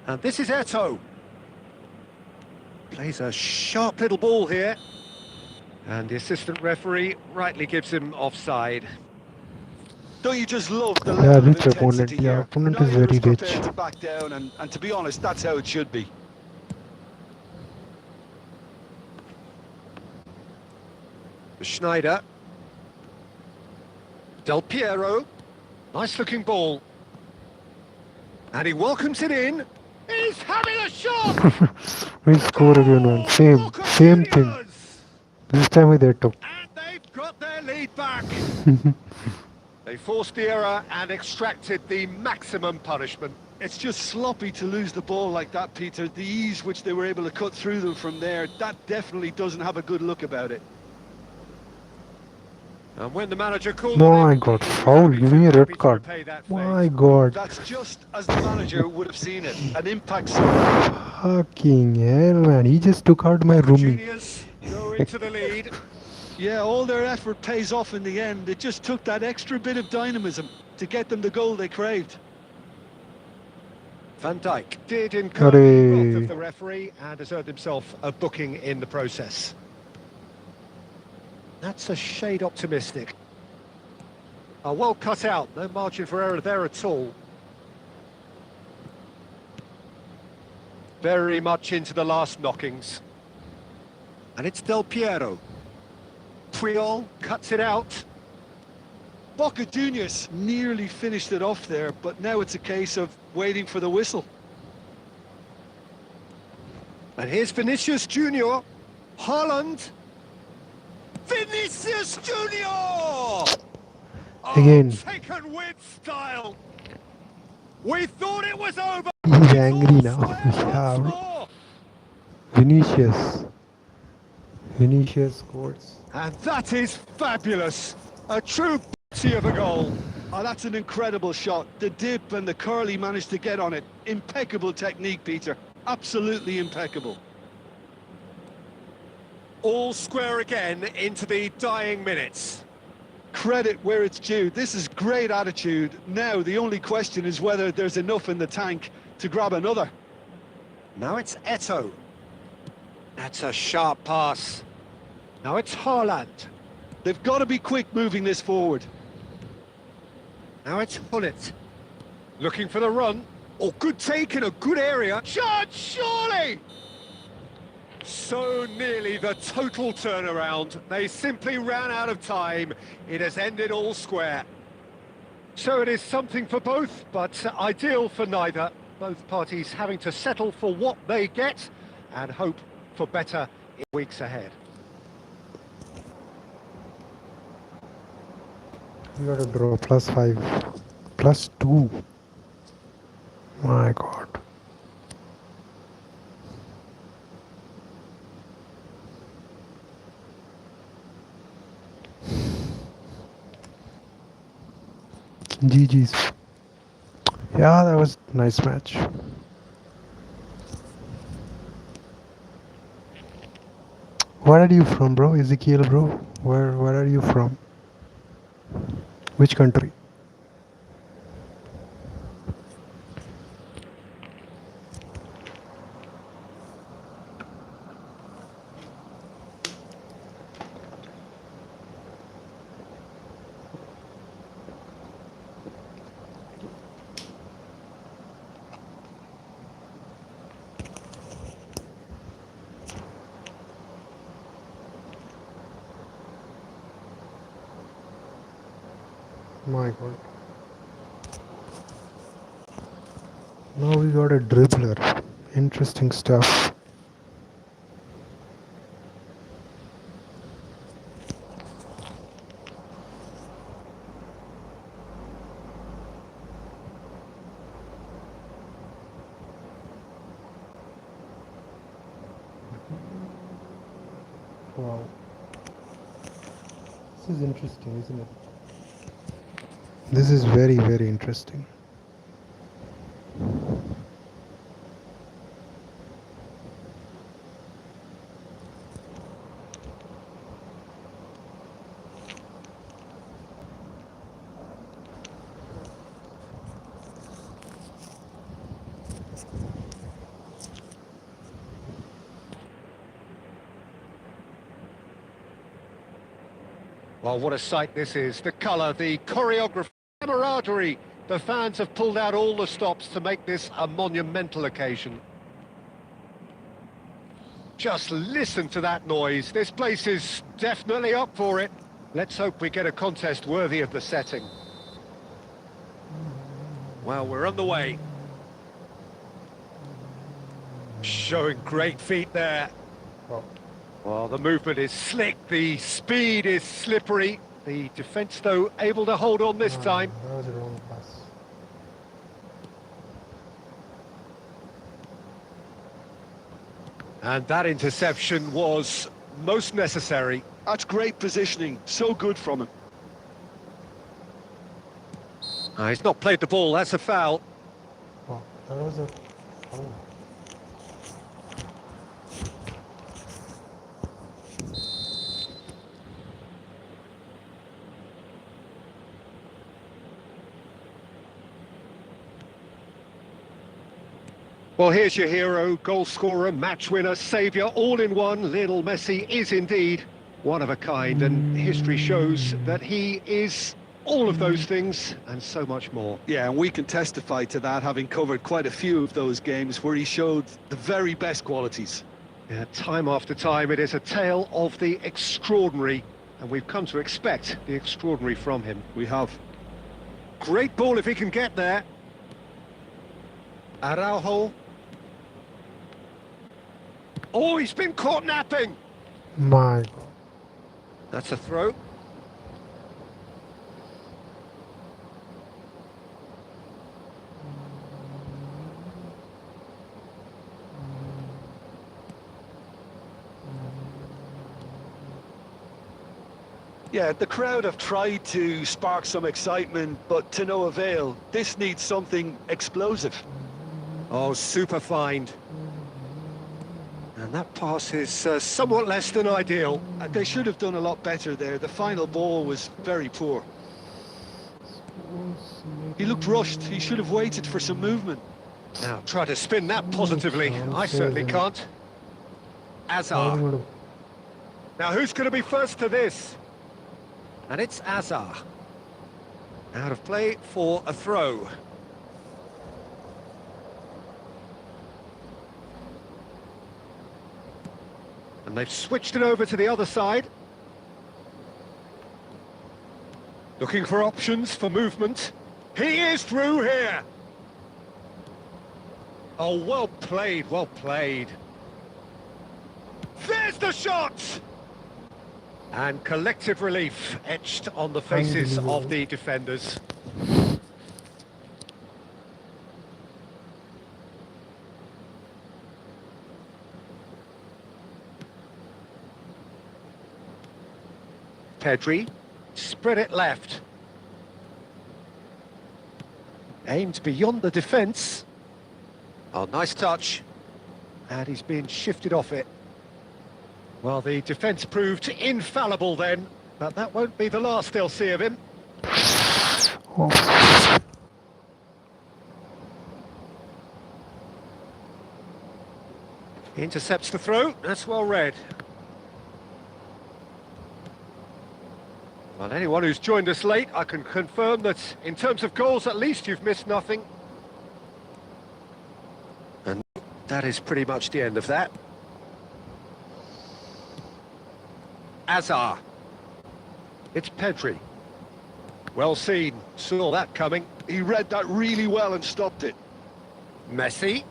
And this is Eto'o. Plays a sharp little ball here. And the assistant referee rightly gives him offside. Don't you just love the Yeah, level of rich intensity opponent. Yeah, here? opponent is Neither very is prepared rich. to back down, and to be honest, that's how it should be. Schneider. Del Piero. Nice looking ball. And he welcomes it in. He's having a shot! We score again, man. Boca Same thing. Juniors! This time they took. And they've got their lead back. They forced the error and extracted the maximum punishment. It's just sloppy to lose the ball like that, Peter. The ease which they were able to cut through them from there, that definitely doesn't have a good look about it. And when the manager called My on him, God, he was foul! happy Give me a happy red to card. repay that My fate. God. That's just as the manager would have seen it. An impact sub. Fucking hell, man. He just took out my Boca roomie. Juniors go into the lead. Yeah, all their effort pays off in the end. It just took that extra bit of dynamism to get them the goal they craved. Van Dijk did incur the wrath of Arey. the referee and has earned himself a booking in the process. That's a shade optimistic. Well cut out, no margin for error there at all. Very much into the last knockings. And it's Del Piero. Puyol cuts it out. Boca Juniors nearly finished it off there, but now it's a case of waiting for the whistle. And here's Vinicius Junior. Haaland. Vinicius Junior! Again. Taken with style. We thought it was over. He's angry All now. square Yeah, once bro. more. Vinicius. Vinicius scores. And that is fabulous. A true beauty of a goal. Oh, that's an incredible shot. The dip and the curl he managed to get on it. Impeccable technique, Peter. Absolutely impeccable. All square again into the dying minutes. Credit where it's due. This is great attitude. Now the only question is whether there's enough in the tank to grab another. Now it's Eto'o. That's a sharp pass. Now it's Haaland. They've got to be quick moving this forward. Now it's Hullet. Looking for the run. Oh, good take in a good area. Shot, surely! So nearly the total turnaround. They simply ran out of time. It has ended all square. So it is something for both, but ideal for neither. Both parties having to settle for what they get and hope for better in weeks ahead. You gotta draw +5. +2. My God. GG's. Yeah, that was a nice match. Where are you from, bro? Ezekiel, bro? Where are you from? Which country? My God. Now we got a dribbler. Interesting stuff. Wow. This is interesting, isn't it? This is very, very interesting. Well, what a sight this is. The colour, the choreography, camaraderie. The fans have pulled out all the stops to make this a monumental occasion. Just listen to that noise. This place is definitely up for it. Let's hope we get a contest worthy of the setting. Well, we're on the way. Showing great feet there. Well, the movement is slick, the speed is slippery. The defence, though, able to hold on this time. That was a wrong pass. And that interception was most necessary. That's great positioning. So good from him. He's not played the ball, that's a foul. Wow, that was a. Oh. Well, here's your hero, goal scorer, match winner, saviour, all in one. Lionel Messi is indeed one of a kind, and history shows that he is all of those things and so much more. Yeah, and we can testify to that, having covered quite a few of those games where he showed the very best qualities. Yeah, time after time, it is a tale of the extraordinary, and we've come to expect the extraordinary from him. We have. Great ball if he can get there. Araujo. Oh, he's been caught napping. My God. That's a throw. Yeah, the crowd have tried to spark some excitement, but to no avail. This needs something explosive. Oh, super find. And that pass is somewhat less than ideal. They should have done a lot better there. The final ball was very poor. He looked rushed. He should have waited for some movement. Now, try to spin that positively. I certainly can't. Azar. Now, who's going to be first to this? And it's Azar. Out of play for a throw. And they've switched it over to the other side. Looking for options for movement. He is through here. Oh, well played, well played. There's the shot! And collective relief etched on the faces of the defenders. Pedri, spread it left. Aimed beyond the defence. Oh, nice touch. And he's being shifted off it. Well, the defence proved infallible then, but that won't be the last they'll see of him. Oh. Intercepts the throw, that's well read. Well, anyone who's joined us late, I can confirm that in terms of goals, at least you've missed nothing. And that is pretty much the end of that. Azar. It's Pedri. Well seen, saw that coming. He read that really well and stopped it. Messi.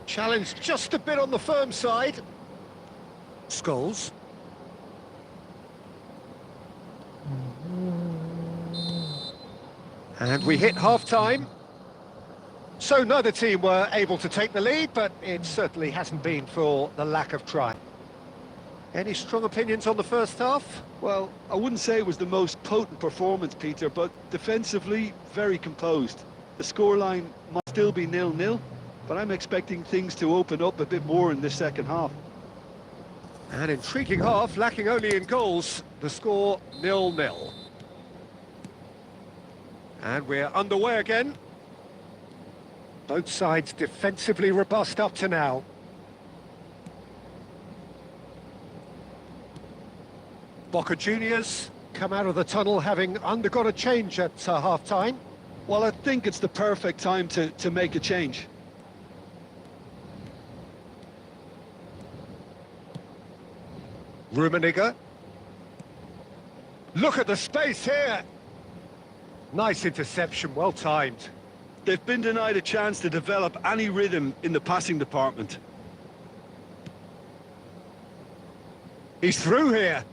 Challenged just a bit on the firm side. Scholes. And we hit half-time. So neither team were able to take the lead, but it certainly hasn't been for the lack of try. Any strong opinions on the first half? Well, I wouldn't say it was the most potent performance, Peter, but defensively, very composed. The scoreline might still be 0-0, but I'm expecting things to open up a bit more in this second half. An intriguing half, lacking only in goals. The score 0-0. And we're underway again. Both sides defensively robust up to now. Boca Juniors come out of the tunnel having undergone a change at half-time. Well, I think it's the perfect time to make a change. Rummenigge. Look at the space here. Nice interception, well timed. They've been denied a chance to develop any rhythm in the passing department. He's through here.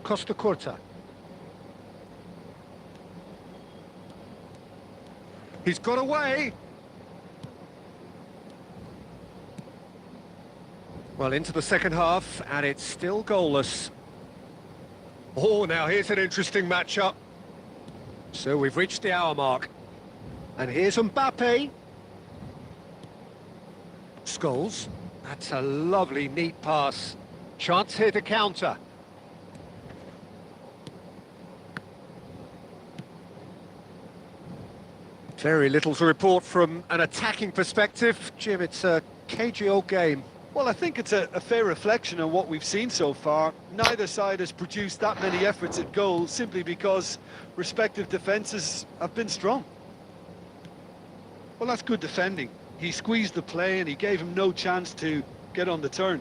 Costa Curta. He's got away. Well, into the second half, and it's still goalless. Oh, now here's an interesting matchup. So we've reached the hour mark. And here's Mbappe. Scholes. That's a lovely, neat pass. Chance here to counter. Very little to report from an attacking perspective. Jim, it's a cagey old game. Well, I think it's a fair reflection on what we've seen so far. Neither side has produced that many efforts at goal simply because respective defences have been strong. Well, that's good defending. He squeezed the play and he gave him no chance to get on the turn.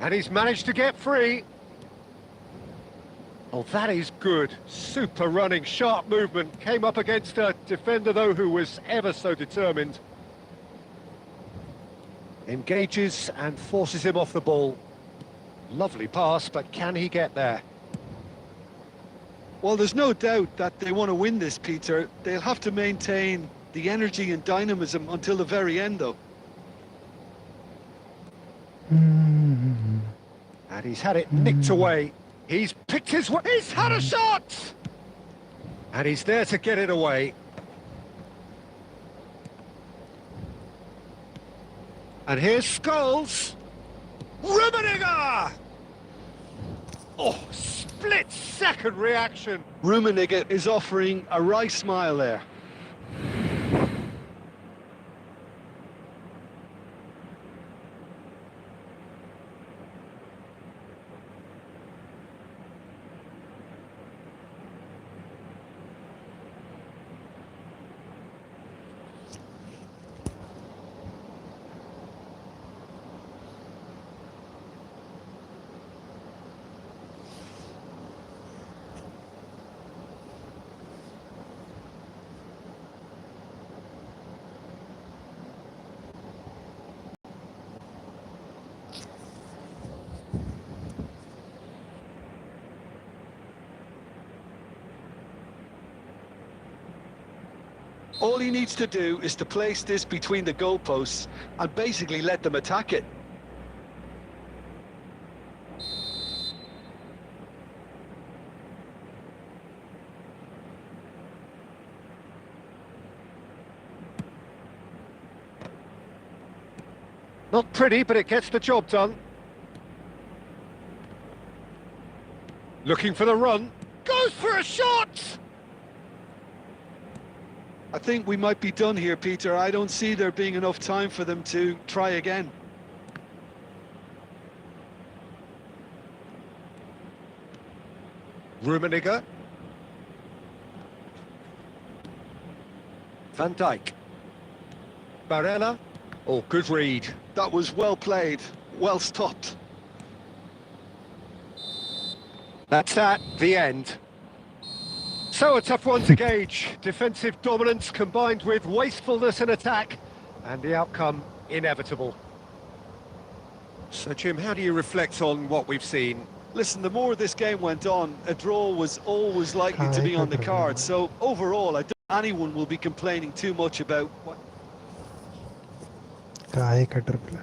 And he's managed to get free. Oh, that is good. Super running, sharp movement. Came up against a defender, though, who was ever so determined. Engages and forces him off the ball. Lovely pass, but can he get there? Well, there's no doubt that they want to win this, Peter. They'll have to maintain the energy and dynamism until the very end, though. And he's had it nicked away. He's picked his way. He's had a shot! And he's there to get it away. And here's Scholes. Rummenigge! Oh, split-second reaction. Rummenigge is offering a wry smile there. All he needs to do is to place this between the goalposts and basically let them attack it. Not pretty, but it gets the job done. Looking for the run. Goes for a shot! I think we might be done here, Peter. I don't see there being enough time for them to try again. Rummenigge. Van Dijk. Barella. Oh, good read. That was well played, well stopped. That's that, the end. So a tough one to gauge. Defensive dominance combined with wastefulness in attack, and the outcome inevitable. So, Jim, how do you reflect on what we've seen? Listen, the more this game went on, a draw was always likely to be on the cards. So overall, I don't think anyone will be complaining too much about what... Kahe caterpillar.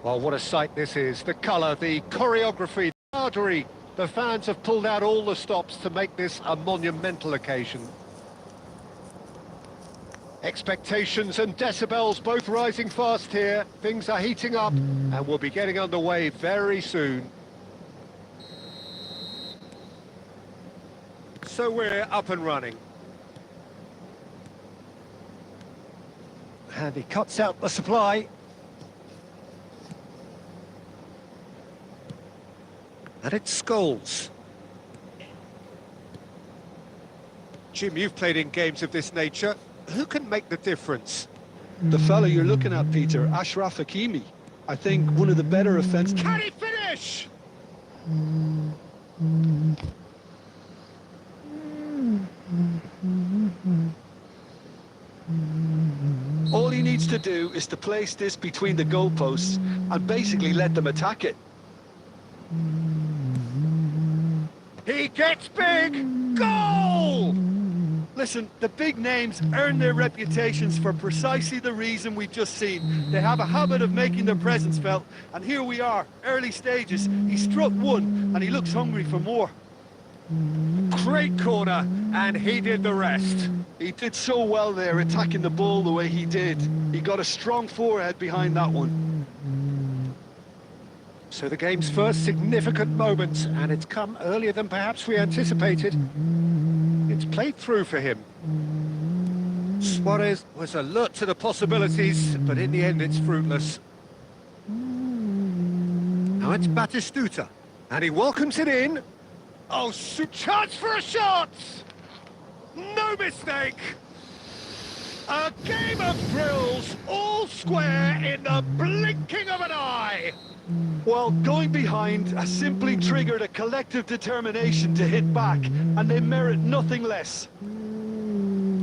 Well, what a sight this is. The colour, the choreography, the artery. The fans have pulled out all the stops to make this a monumental occasion. Expectations and decibels both rising fast here. Things are heating up and we'll be getting underway very soon. So we're up and running. And he cuts out the supply. And it's Scholes. Jim, you've played in games of this nature. Who can make the difference? The fella you're looking at, Peter, Ashraf Hakimi. I think one of the better offensive... Can he finish? All he needs to do is to place this between the goalposts and basically let them attack it. He gets big! Goal! Listen, the big names earn their reputations for precisely the reason we've just seen. They have a habit of making their presence felt, and here we are, early stages. He struck one, and he looks hungry for more. Great corner, and he did the rest. He did so well there, attacking the ball the way he did. He got a strong forehead behind that one. So the game's first significant moment, and it's come earlier than perhaps we anticipated. It's played through for him. Suarez was alert to the possibilities, but in the end it's fruitless. Now it's Batistuta, and he welcomes it in. Oh, chance for a shot! No mistake! A game of thrills, all square in the blinking of an eye! Well, going behind has simply triggered a collective determination to hit back, and they merit nothing less.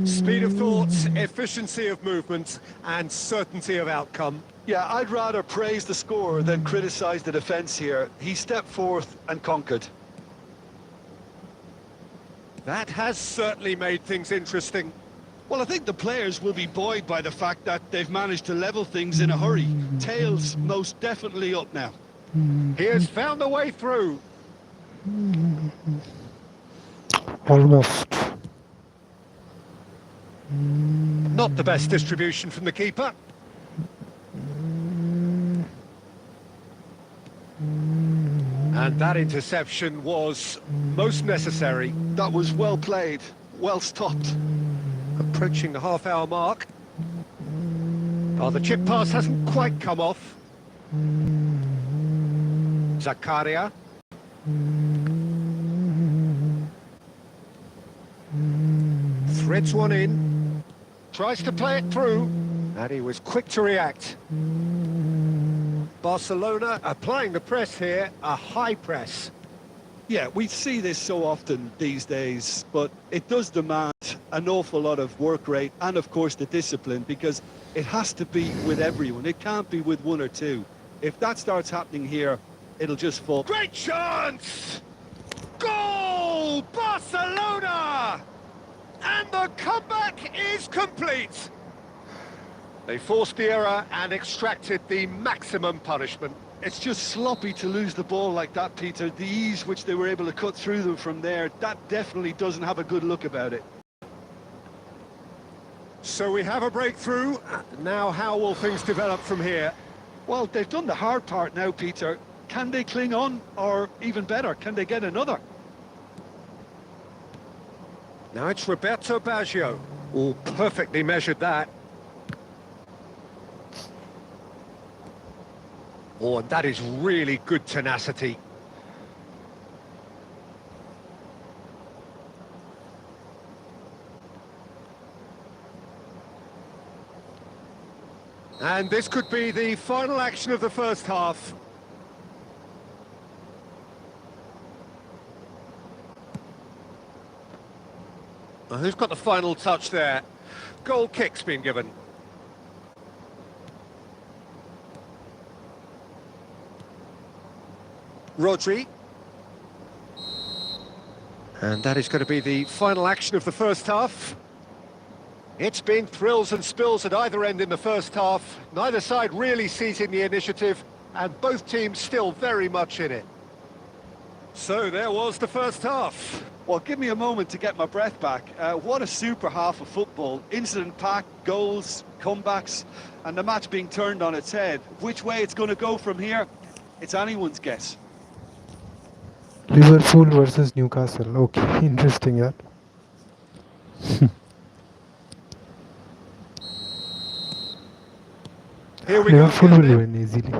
Speed of thought, efficiency of movement, and certainty of outcome. Yeah, I'd rather praise the scorer than criticise the defence here. He stepped forth and conquered. That has certainly made things interesting. Well, I think the players will be buoyed by the fact that they've managed to level things in a hurry. Tails most definitely up now. He has found a way through. Almost. Not the best distribution from the keeper. And that interception was most necessary. That was well played, well stopped. Approaching the half-hour mark. Oh, the chip pass hasn't quite come off. Zakaria. Threads one in. Tries to play it through. And he was quick to react. Barcelona applying the press here, a high press. Yeah, we see this so often these days, but it does demand an awful lot of work rate and, of course, the discipline, because it has to be with everyone. It can't be with one or two. If that starts happening here, it'll just fall. Great chance! Goal! Barcelona! And the comeback is complete. They forced the error and extracted the maximum punishment. It's just sloppy to lose the ball like that, Peter. The ease which they were able to cut through them from there, that definitely doesn't have a good look about it. So we have a breakthrough. Now how will things develop from here? Well, they've done the hard part now, Peter. Can they cling on, or even better, can they get another? Now it's Roberto Baggio. Oh, perfectly measured that. Oh, and that is really good tenacity. And this could be the final action of the first half. Well, who's got the final touch there? Goal kick's been given. Rodri. And that is going to be the final action of the first half. It's been thrills and spills at either end in the first half. Neither side really seizing the initiative, and both teams still very much in it. So there was the first half. Well, give me a moment to get my breath back. What a super half of football. Incident-packed, goals, comebacks, and the match being turned on its head. Which way it's going to go from here, it's anyone's guess. Liverpool versus Newcastle. Okay, interesting, yeah. Here we Liverpool go. will win easily.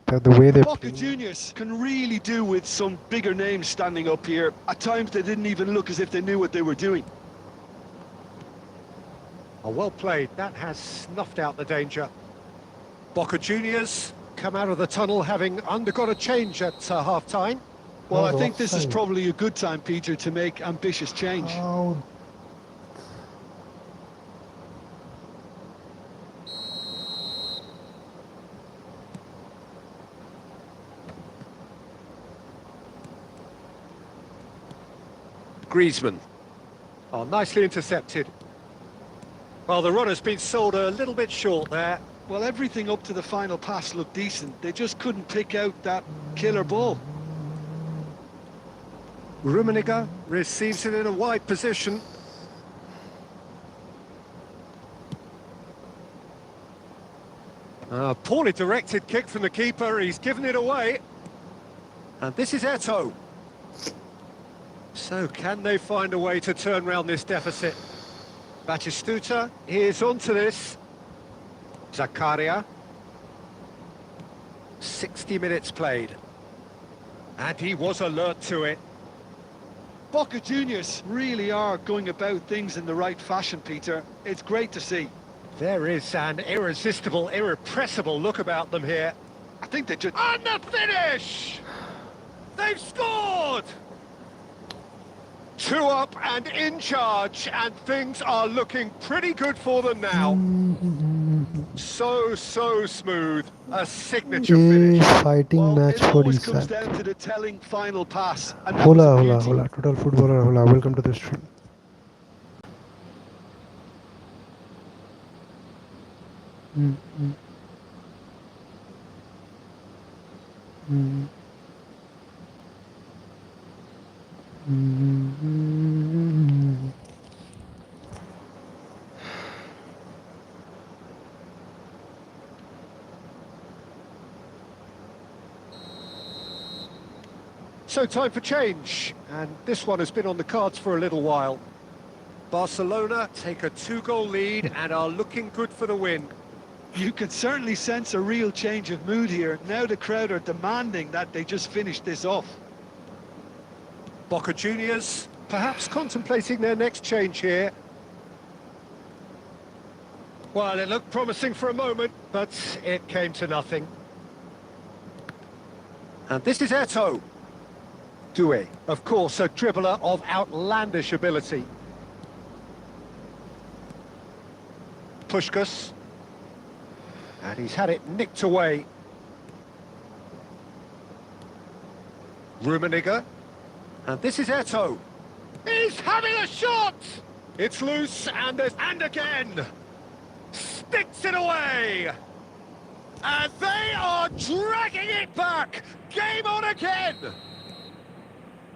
The way they Boca play. Juniors can really do with some bigger names standing up here. At times they didn't even look as if they knew what they were doing. Oh, well played. That has snuffed out the danger. Boca Juniors come out of the tunnel having undergone a change at half-time. Well, I Oh, think this is offside. probably a good time, Peter, to make ambitious change. Oh, Griezmann. Oh, nicely intercepted. Well, the runner's been sold a little bit short there. Well, everything up to the final pass looked decent. They just couldn't pick out that killer ball. Rummenigge receives it in a wide position. Poorly directed kick from the keeper. He's given it away. And this is Eto'o. So can they find a way to turn around this deficit? Batistuta is onto this. Zakaria. 60 minutes played. And he was alert to it. Boca Juniors really are going about things in the right fashion, Peter. It's great to see. There is an irresistible, irrepressible look about them here. I think they just... And the finish! They've scored! 2 up and in charge, and things are looking pretty good for them now. So smooth. A signature a finish. fighting Well, match it for always his comes side. down to the telling final pass. And that was a Hola, beauty. hola. Total footballer, hola. Welcome to the stream. So time for change, and this one has been on the cards for a little while. Barcelona take a 2-goal lead and are looking good for the win. You can certainly sense a real change of mood here. Now the crowd are demanding that they just finish this off. Boca Juniors perhaps contemplating their next change here. Well, it looked promising for a moment, but it came to nothing. And this is Eto'o. Doué, of course, a dribbler of outlandish ability. Puskás. And he's had it nicked away. Rummenigge. And this is Eto'o. He's having a shot! It's loose, and again! Sticks it away! And they are dragging it back! Game on again!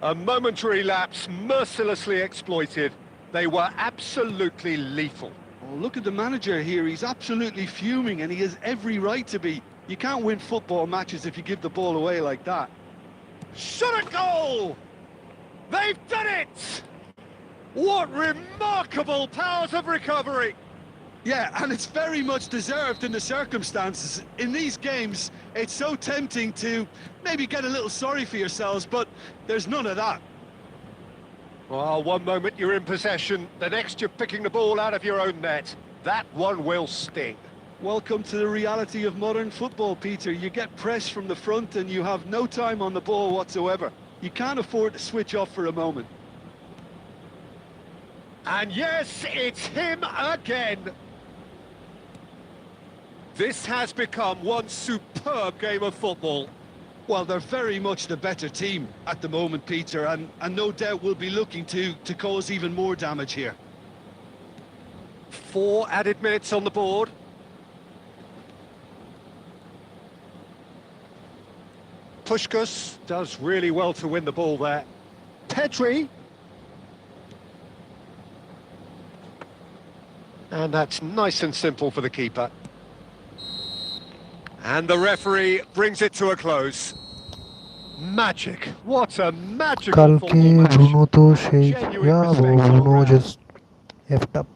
A momentary lapse, mercilessly exploited. They were absolutely lethal. Oh, look at the manager here. He's absolutely fuming, and he has every right to be. You can't win football matches if you give the ball away like that. Shot a goal! They've done it! What remarkable powers of recovery! Yeah, and it's very much deserved in the circumstances. In these games, it's so tempting to maybe get a little sorry for yourselves, but there's none of that. Well, one moment you're in possession, the next you're picking the ball out of your own net. That one will sting. Welcome to the reality of modern football, Peter. You get pressed from the front and you have no time on the ball whatsoever. You can't afford to switch off for a moment. And yes, it's him again. This has become one superb game of football. Well, they're very much the better team at the moment, Peter, and no doubt will be looking to cause even more damage here. 4 added minutes on the board. Puskás does really well to win the ball there. Pedri. And that's nice and simple for the keeper. And the referee brings it to a close. Magic. What a magical कल football के match. Bruno तो Sheikh Genuine या वो respect all Bruno round. just effed up.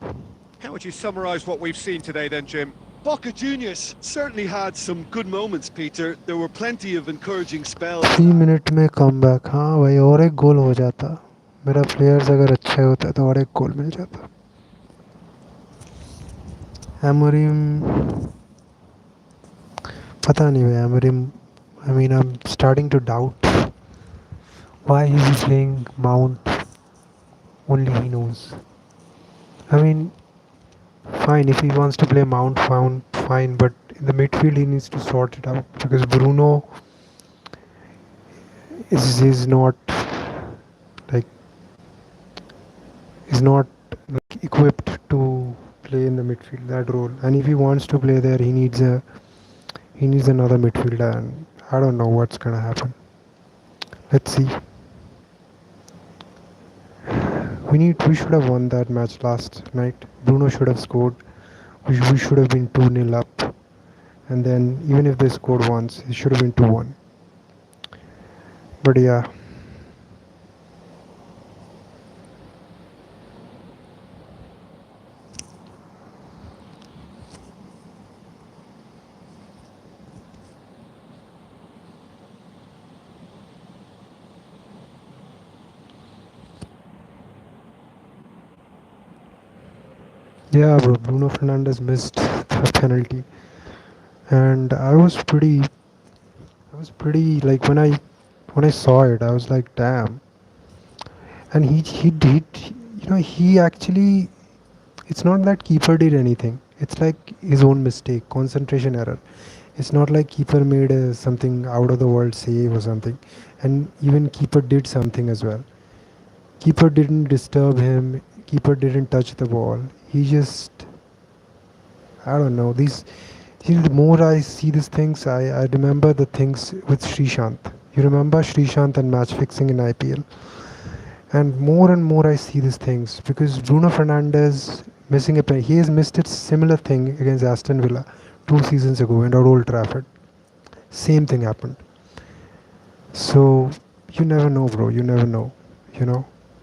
How would you summarise what we've seen today then, Jim? Boca Juniors certainly had some good moments, Peter. There were plenty of encouraging spells. 3 minute में comeback. हाँ भाई, और एक गोल हो जाता. मेरा players अगर अच्छे होते तो और एक गोल मिल जाता. Amorim, पता नहीं भाई. Amorim, I mean, I'm starting to doubt why is he playing Mount. Only he knows. I mean, fine, if he wants to play Mount, fine, but in the midfield he needs to sort it out because Bruno is not like equipped to play in the midfield that role, and if he wants to play there, he needs another midfielder, and I don't know what's gonna happen. Let's see. We should have won that match last night. Bruno should have scored. We should have been 2-0 up. And then even if they scored once, it should have been 2-1. But yeah. Yeah, bro, Bruno Fernandes missed the penalty, and I was pretty like when I saw it, I was like, damn. And he did, he actually. It's not that keeper did anything. It's like his own mistake, concentration error. It's not like keeper made something out of the world save or something, and even keeper did something as well. Keeper didn't disturb him. Keeper didn't touch the ball. He just, I don't know. The more I see these things, I remember the things with Srishant. You remember Srishant and match fixing in IPL? And more I see these things because Bruno Fernandes missing a penalty. He has missed a similar thing against Aston Villa 2 seasons ago in Old Trafford. Same thing happened. So you never know, bro. You never know.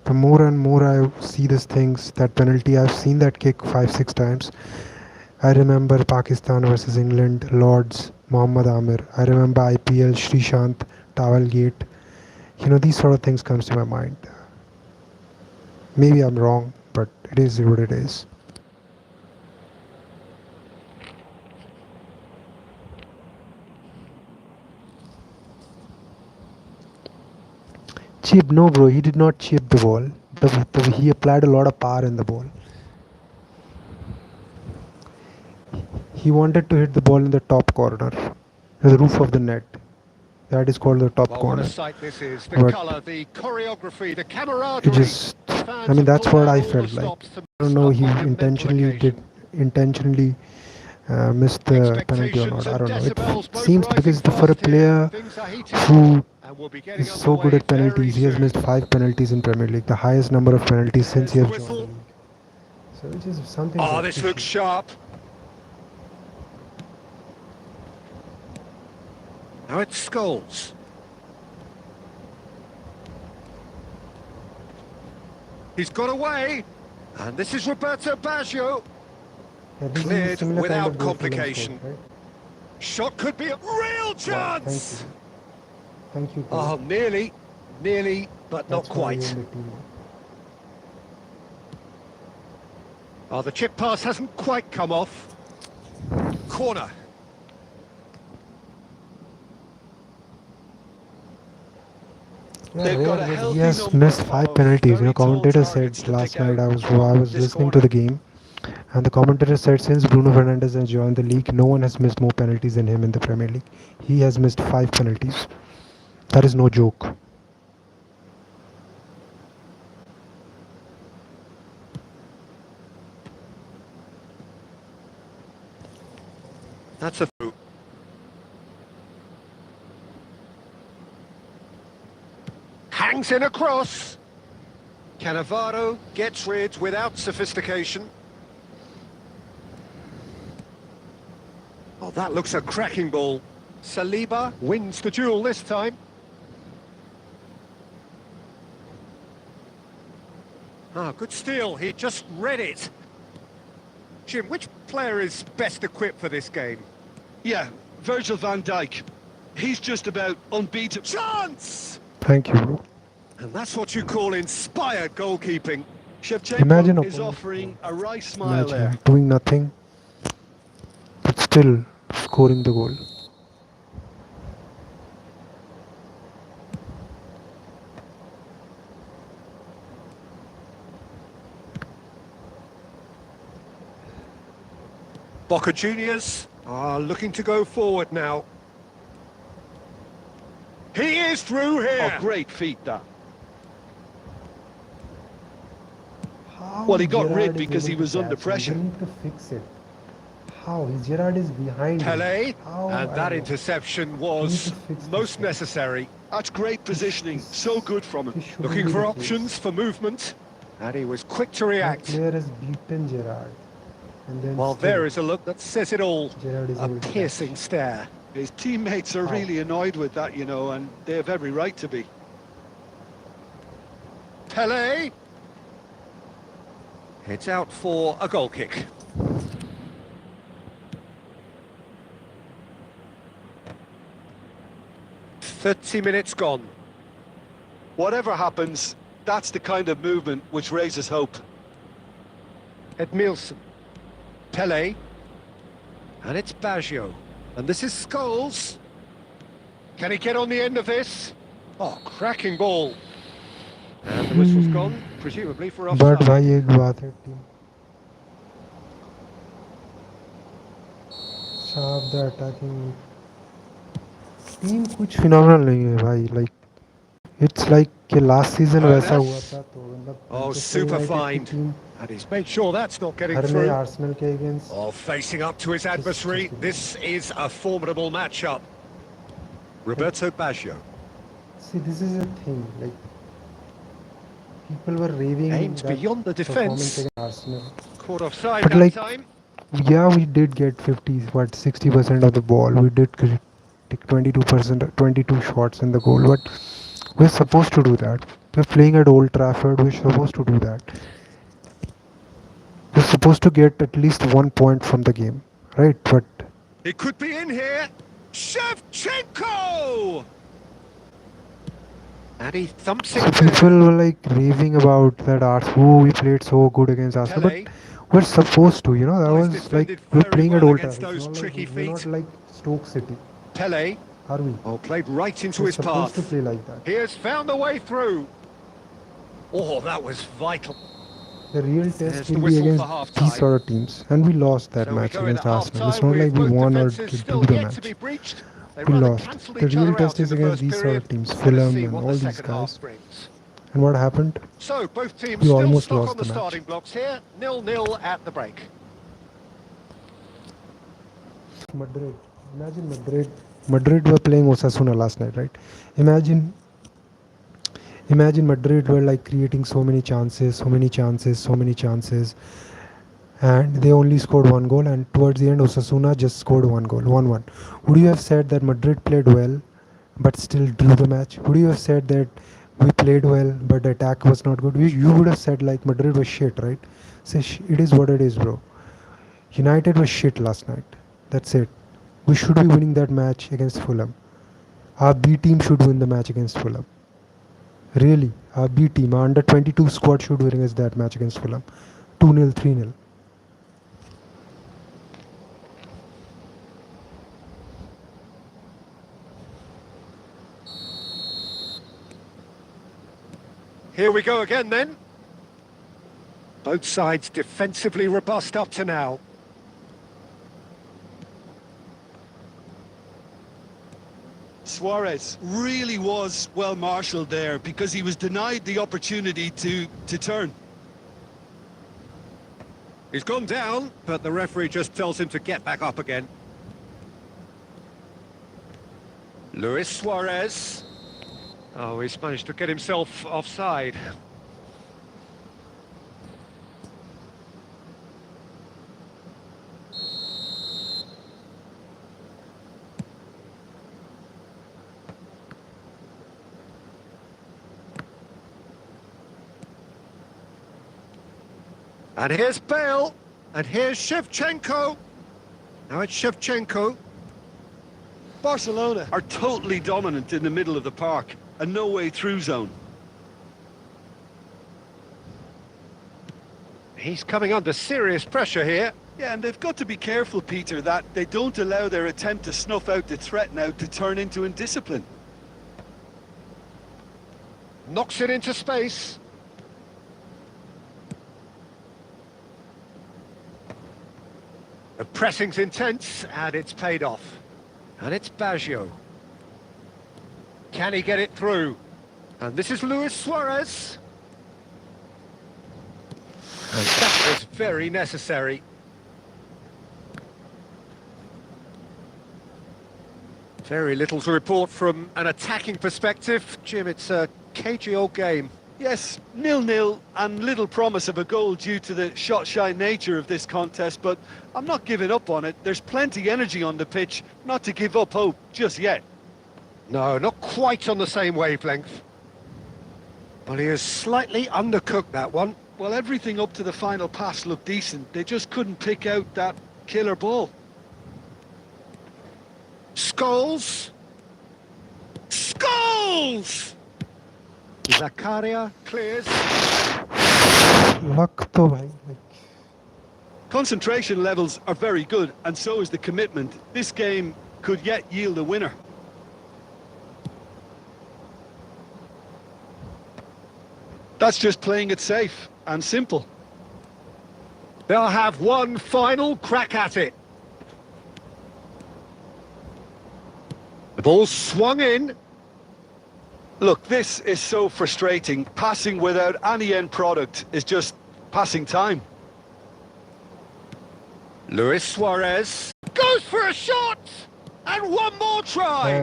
The more and more I see these things, that penalty, I've seen that kick 5-6 times. I remember Pakistan versus England, Lords, Mohammad Amir. I remember IPL, Srishant, Towel Gate. These sort of things comes to my mind. Maybe I'm wrong, but it is what it is. Chip, no, bro. He did not chip the ball. He applied a lot of power in the ball. He wanted to hit the ball in the top corner, the roof of the net. That is called the top Well, what corner. a sight this is. The But colour, the choreography, the he camaraderie. just, I Fans mean, have that's pulled what out I all the felt like. stops to I don't miss know, a he monumental occasion. intentionally missed the penalty or Expectations not. I and don't know. It decibels both seems rising because for a fast here. player Things are heating up, who and we'll be getting is so good underway at very penalties, he has soon. missed 5 penalties in Premier League, the highest number of penalties since There's he the has joined the whistle. league. So which is something to Oh, this looks appreciate. sharp. Now it's Scholes. He's got away, and this is Roberto Baggio. Yeah, this is a Cleared similar kind without of goal Fulham complication. scored, right? Shot could be a real Wow, chance. Thank you. Oh, nearly, but not That's why you quite. won the team. Oh, the chip pass hasn't quite come off. Corner. Yeah, They've got a he healthy has number missed 5 of penalties. very tall Commentator targets said to last pick night out I was from this listening to corner. the game, and the commentator said since Bruno Fernandes has joined the league, no one has missed more penalties than him in the Premier League. He has missed 5 penalties. That is no joke. That's a through. Hangs in a cross. Cannavaro gets rid without sophistication. Oh, that looks a cracking ball. Saliba wins the duel this time. Ah, good steal. He just read it. Jim, which player is best equipped for this game? Yeah, Virgil van Dijk. He's just about unbeatable. Chance! Thank you, bro. And that's what you call inspired goalkeeping. Imagine Shevchenko is offering a wry smile Imagine there. doing nothing, but still scoring the goal. Boca Juniors are looking to go forward now. He is through here. Oh, great feat, that. How Well, he got Gerrard rid is because he able to was under catch him? pressure. They need to fix it. How? Gerrard is behind him. Pele, How? and I that don't know. interception was Need to fix this most thing. necessary. That's great positioning. So good from him. He shouldn't Looking be for the options case. for movement, and he was quick to That react. player has beaten Gerrard. And then Well, still there is a look that says it all. Gerrard is A able to piercing catch. stare. His teammates are How? really annoyed with that, you know, and they have every right to be. Pele. It's out for a goal kick. "30 minutes gone. Whatever happens, that's the kind of movement which raises hope. Edmilson. Pele. And it's Baggio. And this is Scholes. Can he get on the end of this? Oh, cracking ball. And the whistle's gone, presumably for But offside. भाई एक बात है team साफ the attacking team कुछ phenomenal नहीं है भाई like it's like कि लास्ट सीजन Oh, वैसा हुआ that's- था तो मतलब Oh, Manchester super United की find. Team And he's made sure that's not getting घर में through. आर्सेनल के against Oh, facing up to his adversary. This is a formidable matchup. Roberto Baggio. see this is a thing like people were raving Aimed that beyond the performance defence. against Arsenal. Caught offside But that like- time. Yeah, we did get 60% of the ball. We did take 22%, 22 shots in the goal, but we're supposed to do that. We're playing at Old Trafford. We're supposed to do that. We're supposed to get at least 1 point from the game, right? But It could be in here. Shevchenko! And he thumps so it clear. people were like raving about that Arsenal. Oh, we played so good against Arsenal, Pele. but we're supposed to. That Oh, he's was like defended we're very playing at well Old against Trafford. those tricky We're not feet. like Stoke City. Pele. Are we? Oh, played right into We're his supposed to path. play like that. He has found a way through. Oh, that was vital. The real There's test the will be whistle for against half these time. sort of teams, and we lost that So we match go in against at half Arsenal. It's time not like with we both won or defences drew still the yet to be match. breached. They We rather lost. cancelled The each real other test out in is the against first these sort period. of teams, Let's Fulham see and what all the these second guys. half brings. And what happened? So both teams We still almost stuck lost on the the match. starting blocks here. 0-0 at the break. Madrid. Imagine Madrid. Madrid were playing Osasuna last night, right? Imagine Madrid were like creating so many chances, and they only scored one goal. And towards the end, Osasuna just scored one goal, 1-1. Would you have said that Madrid played well, but still drew the match? Would you have said that we played well, but the attack was not good? You would have said like Madrid was shit, right? Say it is what it is, bro. United was shit last night. That's it. We should be winning that match against Fulham. Our B team should win the match against Fulham. Really, our B team, our under 22 squad should win against that match against Fulham. 2-0, 3-0. Here we go again then. Both sides defensively robust up to now. Suarez really was well marshalled there because he was denied the opportunity to turn. He's gone down, but the referee just tells him to get back up again. Luis Suarez. Oh, he's managed to get himself offside. And here's Bale, and here's Shevchenko. Now it's Shevchenko. Barcelona are totally dominant in the middle of the park, a no-way through zone. He's coming under serious pressure here. Yeah, and they've got to be careful, Peter, that they don't allow their attempt to snuff out the threat now to turn into indiscipline. Knocks it into space. The pressing's intense, and it's paid off. And it's Baggio. Can he get it through? And this is Luis Suarez. And that was very necessary. Very little to report from an attacking perspective. Jim, it's a cagey old game. Yes, 0-0 and little promise of a goal due to the shot-shy nature of this contest, but I'm not giving up on it. There's plenty energy on the pitch, not to give up hope just yet. No, not quite on the same wavelength. But he has slightly undercooked that one. Well, everything up to the final pass looked decent. They just couldn't pick out that killer ball. Scholes! Scholes! Zakaria clears. Luck to bhai. Concentration levels are very good, and so is the commitment. This game could yet yield a winner. That's just playing it safe and simple. They'll have one final crack at it. The ball swung in. Look, this is so frustrating. Passing without any end product is just passing time. Luis Suarez goes for a shot! And one more try!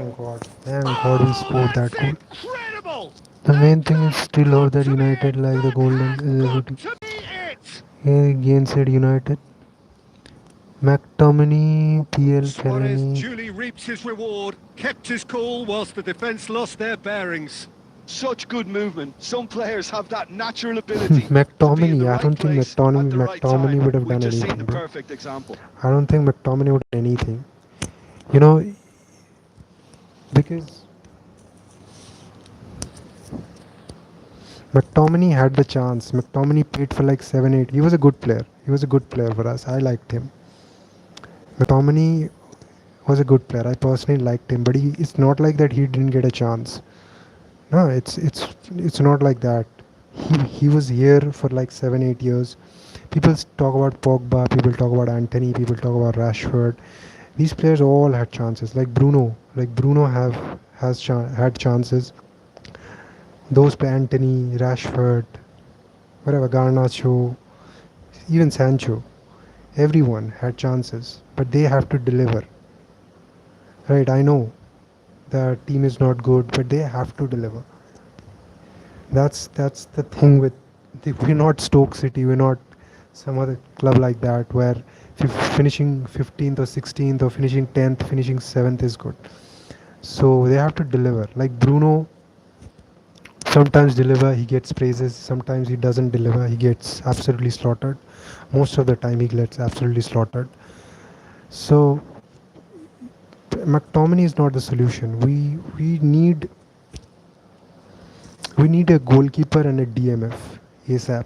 Thank God we scored that That's goal. incredible! The main thing is still how that United like the golden Got to be it! against United. McTominay, PL Suarez Fellaini. duly reaps his reward, kept his cool whilst the defence lost their bearings. Such good movement. Some players have that natural ability. McTominay, I don't think McTominay McTominay would have done just seen anything, the bro. perfect example. I don't think McTominay would have done anything. You know, because McTominay had the chance. McTominay paid for like 7-8. He was a good player. He was a good player for us. I liked him. McTominay was a good player. I personally liked him, but it's not like that he didn't get a chance. No, it's not like that. He was here for like 7 8 years. People talk about Pogba, people talk about Anthony, people talk about Rashford. These players all had chances. Like Bruno had chances. Those play Anthony, Rashford, whatever, Garnacho, even Sancho. Everyone had chances, but they have to deliver. Right? I know the team is not good, but they have to deliver. That's the thing with we're not Stoke City, we're not some other club like that where finishing 15th or 16th or finishing 10th, finishing 7th is good. So they have to deliver. Like Bruno sometimes deliver, he gets praises. Sometimes he doesn't deliver, he gets absolutely slaughtered. Most of the time he gets absolutely slaughtered. So McTominay is not the solution. We need a goalkeeper and a DMF ASAP.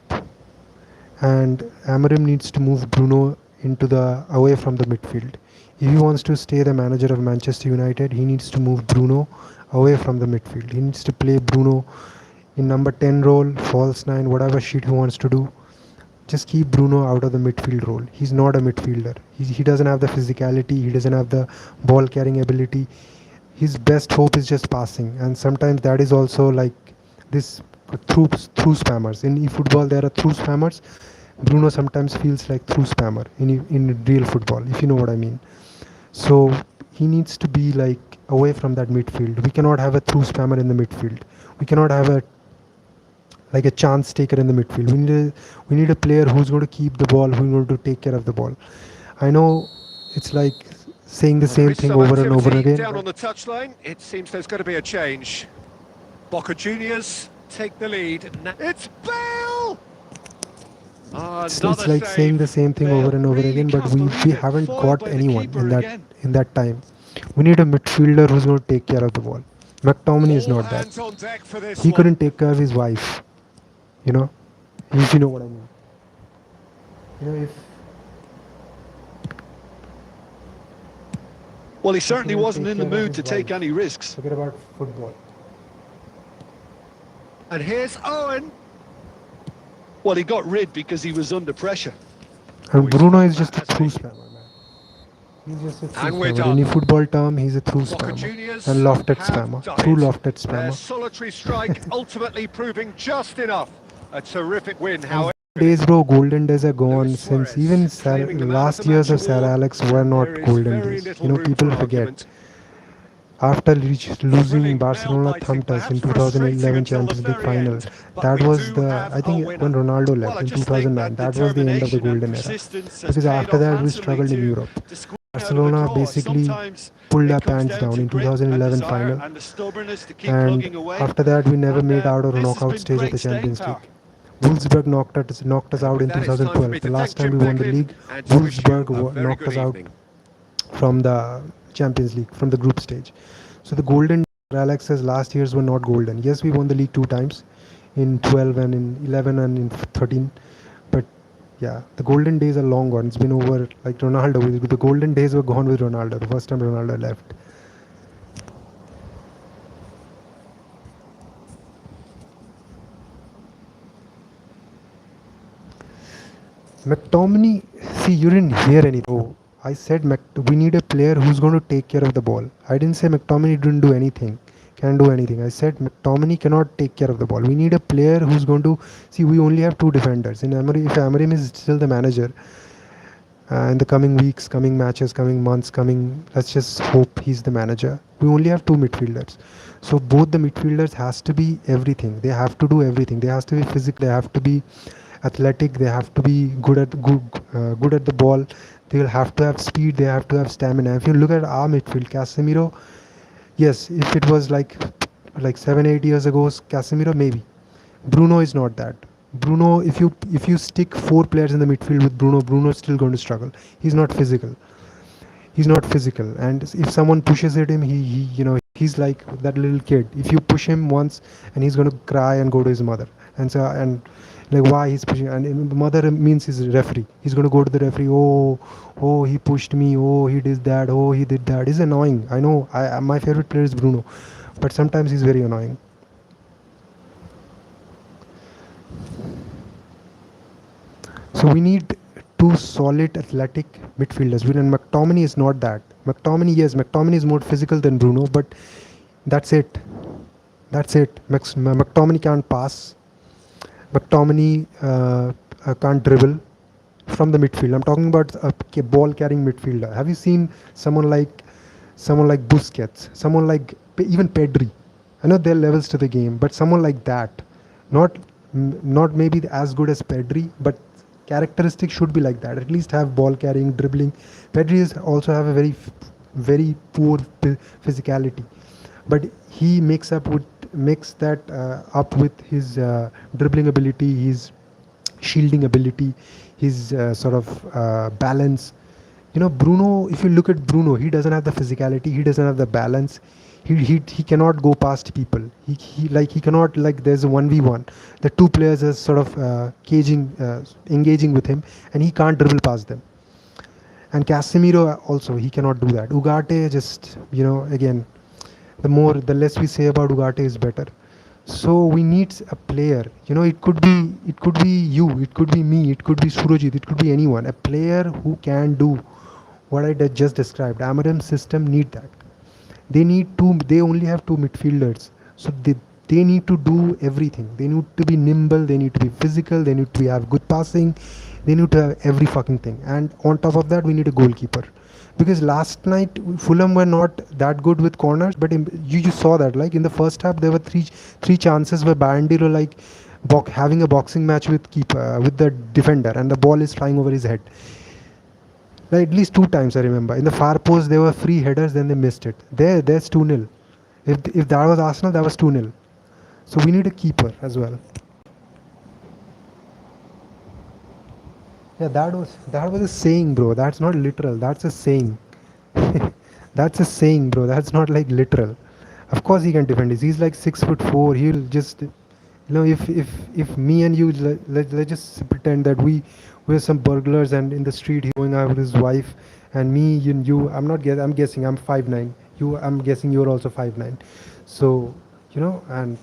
And Amorim needs to move Bruno into the away from the midfield. If he wants to stay the manager of Manchester United, he needs to move Bruno away from the midfield. He needs to play Bruno in number 10 role, false 9, whatever shit he wants to do. Just keep Bruno out of the midfield role. He's not a midfielder. He doesn't have the physicality, he doesn't have the ball carrying ability. His best hope is just passing, and sometimes that is also like this through spammers. In eFootball, there are through spammers. Bruno sometimes feels like through spammer in real football, if you know what I mean. So he needs to be like away from that midfield. We cannot have a through spammer in the midfield. We cannot have a like a chance taker in the midfield. We need a player who's going to keep the ball, who's going to take care of the ball. I know it's like saying the Well, there same is thing some over and over activity again. down on the touchline. It seems there's going to be a change. Boca Juniors take the lead. It's Bale! It's like saying the same thing over and over again, but we haven't got anyone in that time. We need a midfielder who's going to take care of the ball. McTominay is All not that. hands on deck for this He one. couldn't take care of his wife. You know, if you know what I mean. You know, if Well, he certainly couldn't wasn't take in the care of mood his to take wife, any risks. forget about football. And here's Owen. Well, he got rid because he was under pressure. And Bruno is just a Hasn't through he? spammer, man. He's just a through And we're spammer. done. In a football term, he's a through Boca spammer. Juniors And lofted have spammer. done Through it. lofted Their spammer. solitary strike ultimately proving just enough. A terrific win, however. Days, bro, golden days are gone Luis since Suarez even claiming the man of last the years of match Sir award, Alex were and not there is golden very days. little You know, room people for forget. argument. After losing Thrilling, Barcelona nail-biting, thumped us in perhaps frustrating 2011 until the Champions League very final. end, but That we was do the, have I a think, winner. when Ronaldo Well, left I in just think 2009. that That was the end of the determination and golden era. persistence has Because paid after off that, we handsomely struggled in to Europe. squeeze out of a Barcelona draw. basically Sometimes pulled our it comes pants down down to in grit and 2011 desire final. and the stubbornness to keep And plugging away. after that, we never And made out of the this has knockout been stage of great the staying Champions power. League. Wolfsburg knocked us And out with in that, it's time for me 2012. The to thank last time Jim we won the Beglin league, and to wish you a Wolfsburg very knocked good us out evening. from the Champions League, from the group stage. So the golden Alex says last years were not golden. Yes, we won the league 2 times, in 12 and in 11 and in 13. But yeah, the golden days are long gone. It's been over like Ronaldo. The golden days were gone with Ronaldo. The first time Ronaldo left. McTominay, see, you didn't hear anything. Oh, I said we need a player who's going to take care of the ball. I didn't say McTominay didn't do anything, can do anything. I said McTominay cannot take care of the ball. We need a player who's going to see. We only have two defenders. If Amorim is still the manager, in the coming weeks, coming matches, coming months, let's just hope he's the manager. We only have two midfielders. So both the midfielders has to be everything. They have to do everything. They has to be physical. They have to be athletic. They have to be good at the ball. They'll have to have speed. They have to have stamina. If you look at our midfield, Casemiro, yes, if it was like 7 8 years ago, Casemiro maybe. Bruno is not that. Bruno, if you stick four players in the midfield with Bruno, Bruno's still going to struggle. He's not physical. He's not physical, and if someone pushes at him, he's like that little kid. If you push him once, and he's going to cry and go to his mother. And so, and Like why he's pushing, and the mother means he's a referee. He's going to go to the referee. Oh, he pushed me. Oh, he did that. Oh, he did that. It's annoying. I know. My favorite player is Bruno, but sometimes he's very annoying. So we need two solid athletic midfielders. And McTominay is not that. McTominay, yes, McTominay is more physical than Bruno, but that's it. That's it. McTominay can't pass. McTominay can't dribble from the midfield. I'm talking about a ball carrying midfielder. Have you seen someone like Busquets, someone like even Pedri? I know there are levels to the game, but someone like that, not not maybe as good as Pedri, but characteristics should be like that. At least have ball carrying, dribbling. Pedri is also have a very poor physicality, but he makes that up with his dribbling ability, his shielding ability, his sort of balance. Bruno, if you look at Bruno, he doesn't have the physicality, he doesn't have the balance. He cannot go past people. He cannot, like, there's a 1v1. The two players are sort of engaging with him, and he can't dribble past them. And Casemiro also, he cannot do that. Ugarte, just, again, the less we say about Ugarte is better. So we need a player. It could be you, it could be me, it could be Surajit, it could be anyone. A player who can do what I just described. Amarim's system need that. They need two. They only have two midfielders, so they need to do everything. They need to be nimble. They need to be physical. They need to have good passing. They need to have every fucking thing. And on top of that, we need a goalkeeper. Because last night Fulham were not that good with corners, but you saw that, like, in the first half there were three chances where Bandilo, like, having a boxing match with the defender, and the ball is flying over his head. Like, at least two times I remember. In the far post there were free headers, then they missed it. There's 2-0. If that was Arsenal, that was 2-0. So we need a keeper as well. Yeah, that was a saying, bro. That's not literal. That's a saying. That's a saying, bro. That's not like literal. Of course he can defend this. He's like 6'4". He'll just, if me and you, let's just pretend that we're some burglars, and in the street he's going out with his wife, and me, you, I'm guessing I'm 5'9". I'm guessing you're also 5'9". So, and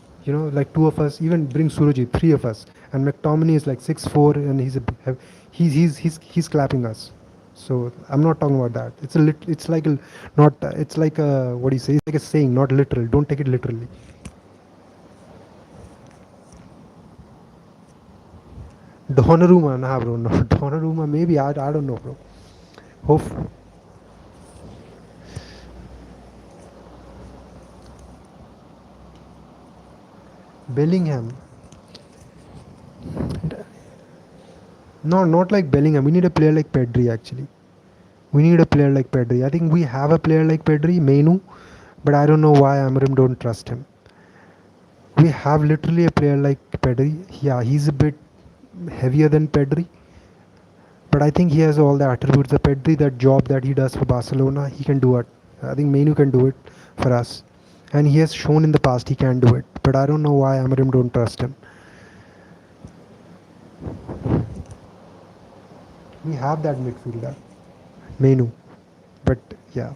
like two of us, even bring Surajit, three of us, and McTominay is like 6'4", and he's clapping us. So I'm not talking about that. It's like a, not it's like a, what do you say? It's like a saying, not literal. Don't take it literally. Donnarumma, nah, bro. No, Donnarumma, maybe. I don't know, bro. Hope. Bellingham. No, not like Bellingham. We need a player like Pedri, actually. We need a player like Pedri. I think we have a player like Pedri, Menu, but I don't know why Amarim don't trust him. We have literally a player like Pedri. Yeah, he's a bit heavier than Pedri, but I think he has all the attributes. The Pedri, that job that he does for Barcelona, he can do it. I think Menu can do it for us, and he has shown in the past he can do it. But I don't know why Amarim don't trust him. We have that midfielder, Menu, but yeah.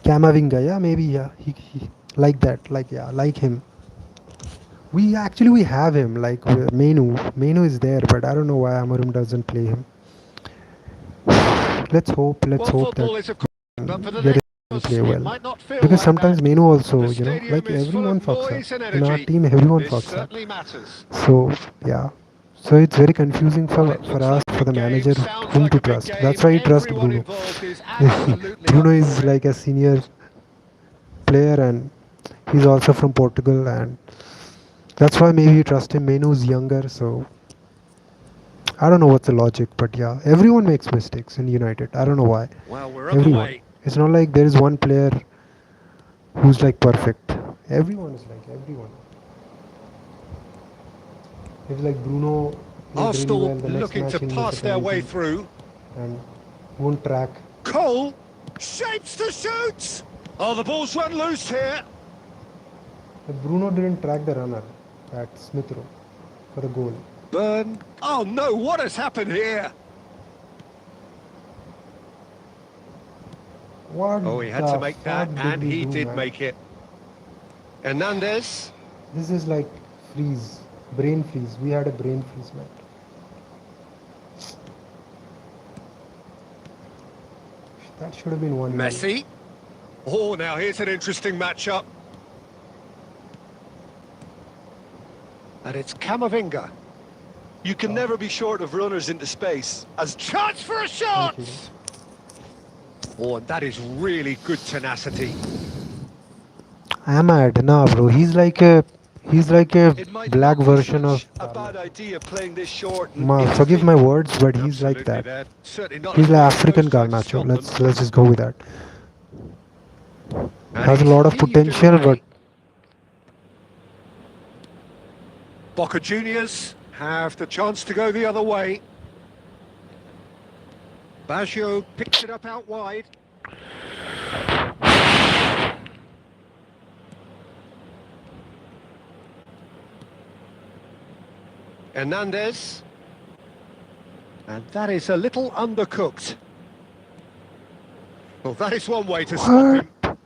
Camavinga, yeah, maybe, yeah, he like that, like, yeah, like him. We have him, like, Menu. Menu is there, but I don't know why Amarim doesn't play him. Let's Well, hope that football is, of course, but for the get next, him play it well. might not feel Because like sometimes that. Menu also, The stadium like, is full everyone of fucks up. noise and In our energy. team, everyone This fucks up. certainly matters. So yeah. So it's very confusing Well, it for looks us, like a for big the game, manager, sounds whom like to a big trust. That's game. why he trusts Everyone Bruno. involved is absolutely Bruno up is for it. like a senior player, and he's also from Portugal, and That's why maybe you trust him. Menu's younger, so I don't know what's the logic, but yeah, everyone makes mistakes in United. I don't know why. Well, we're Everyone. underway. It's not like there is one player who's like perfect. Everyone is like everyone. If like Bruno played really Arsenal well, the next looking match to he'll miss a pass their way penalty through. and won't track. Cole shapes to shoot. Oh, the ball's run loose here. But Bruno didn't track the runner at Smith Rowe for the goal. Burn. Oh no, what has happened here? What Oh, he had the to make that, fuck and we he do, did man? make it. Hernandez. This is like freeze, brain freeze. We had a brain freeze, man. That should have been 1-0. Messi. Oh, now here's an interesting matchup. And it's Camavinga. You can never be short of runners into space. As Chance for a shot! Thank you. Oh, and that is really good tenacity. Ahmad, nah, bro. He's like a it might black not be version of. such a bad idea playing this short. And Forgive my interfere. words, but he's like Absolutely, that. they're certainly not He's like really African close to Garnacho. Scotland. Let's just go with that. And Has a he's lot of heaved it potential, away. but Boca Juniors have the chance to go the other way. Baggio picks it up out wide. Hernandez. And that is a little undercooked. Well, that is one way to stop him.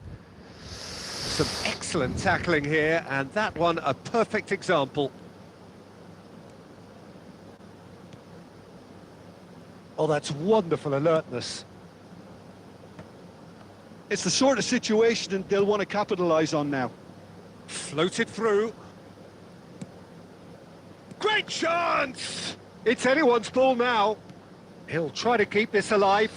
Some excellent tackling here, and that one a perfect example. Oh, that's wonderful alertness. It's the sort of situation they'll want to capitalise on now. Floated through. Great chance! It's anyone's ball now. He'll try to keep this alive.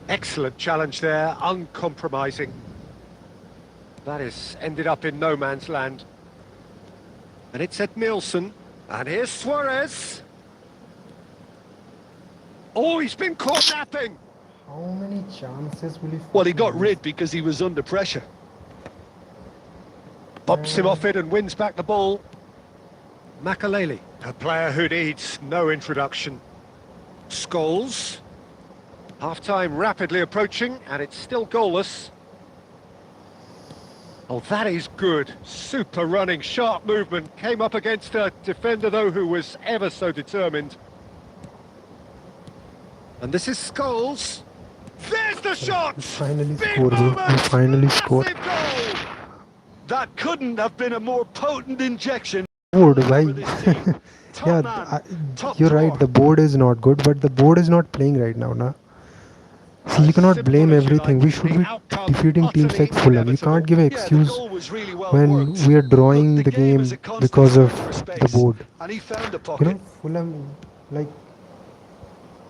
Excellent challenge there, uncompromising. That is ended up in no man's land. And it's at Nielsen. And here's Suarez. Oh, he's been caught napping. how many chances will he? Well, he got fucking rid because he was under pressure. Bumps him off it and wins back the ball. Makaleli, a player who needs no introduction. Scholes. Half-time rapidly approaching, and it's still goalless. Oh, that is good. Super running, sharp movement. Came up against a defender, though, who was ever so determined. And this is Scholes. There's the shot! We finally Big scored, bro. We moment! finally scored. Massive goal! That couldn't have been a more potent injection. Board, for bhai. this team. Top Yeah, man, top you're drawer. right. The board is not good, but the board is not playing right now, na. See, you As cannot simple blame as you everything. like, We should the be outcome defeating teams utterly like Fulham. You can't give an Yeah, the excuse goal was really well when worked. we are drawing Look, the game is a constant because of fight for the space, board. and he found a You pocket. know, Fulham, like,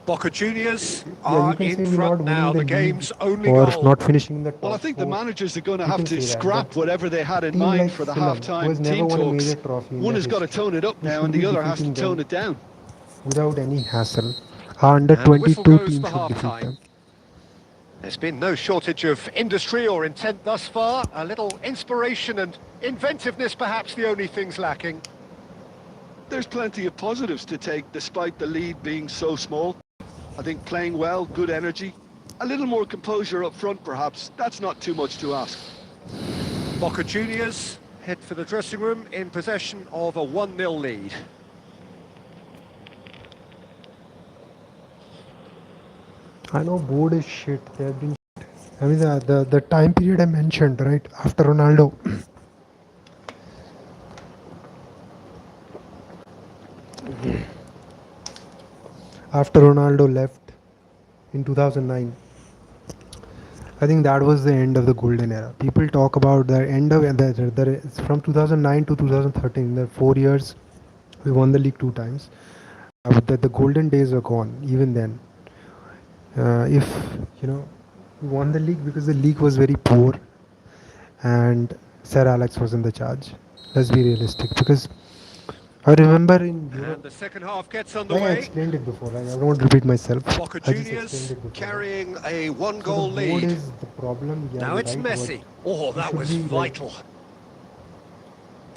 Boca Juniors yeah, are you can say in we're not front winning now, the the league game's only or goal. not finishing in the top Well, I think the four. managers are going to You have can to say that, scrap but whatever they had in team mind like for the Fulham, who half-time has never team won a talks. major trophy in One their has got to history. tone it up We now, should and be the other has to defeating tone them it down. without any hassle. Our under And the whistle 22 goes team for should defeat half-time. them. There's been no shortage of industry or intent thus far. A little inspiration and inventiveness, perhaps the only things lacking. There's plenty of positives to take despite the lead being so small. I think playing well, good energy, a little more composure up front perhaps. That's not too much to ask. Boca Juniors head for the dressing room in possession of a 1-0 lead. I know board is shit. They have been shit. I mean, the time period I mentioned, right, after Ronaldo. After Ronaldo left in 2009, I think that was the end of the golden era. People talk about the end of from 2009 to 2013, the 4 years, we won the league 2 times. The golden days were gone even then. If you know, we won the league because the league was very poor. and Sir Alex was in the charge. Let's be realistic, because I remember in Europe, And the second half gets like I underway. explained it before, like I don't want to repeat myself. Boca I just explained Juniors it before. carrying a So one-goal the board lead. is the problem. Yeah, Now you're it's right, Messi. Oh, you that should was be, like, vital.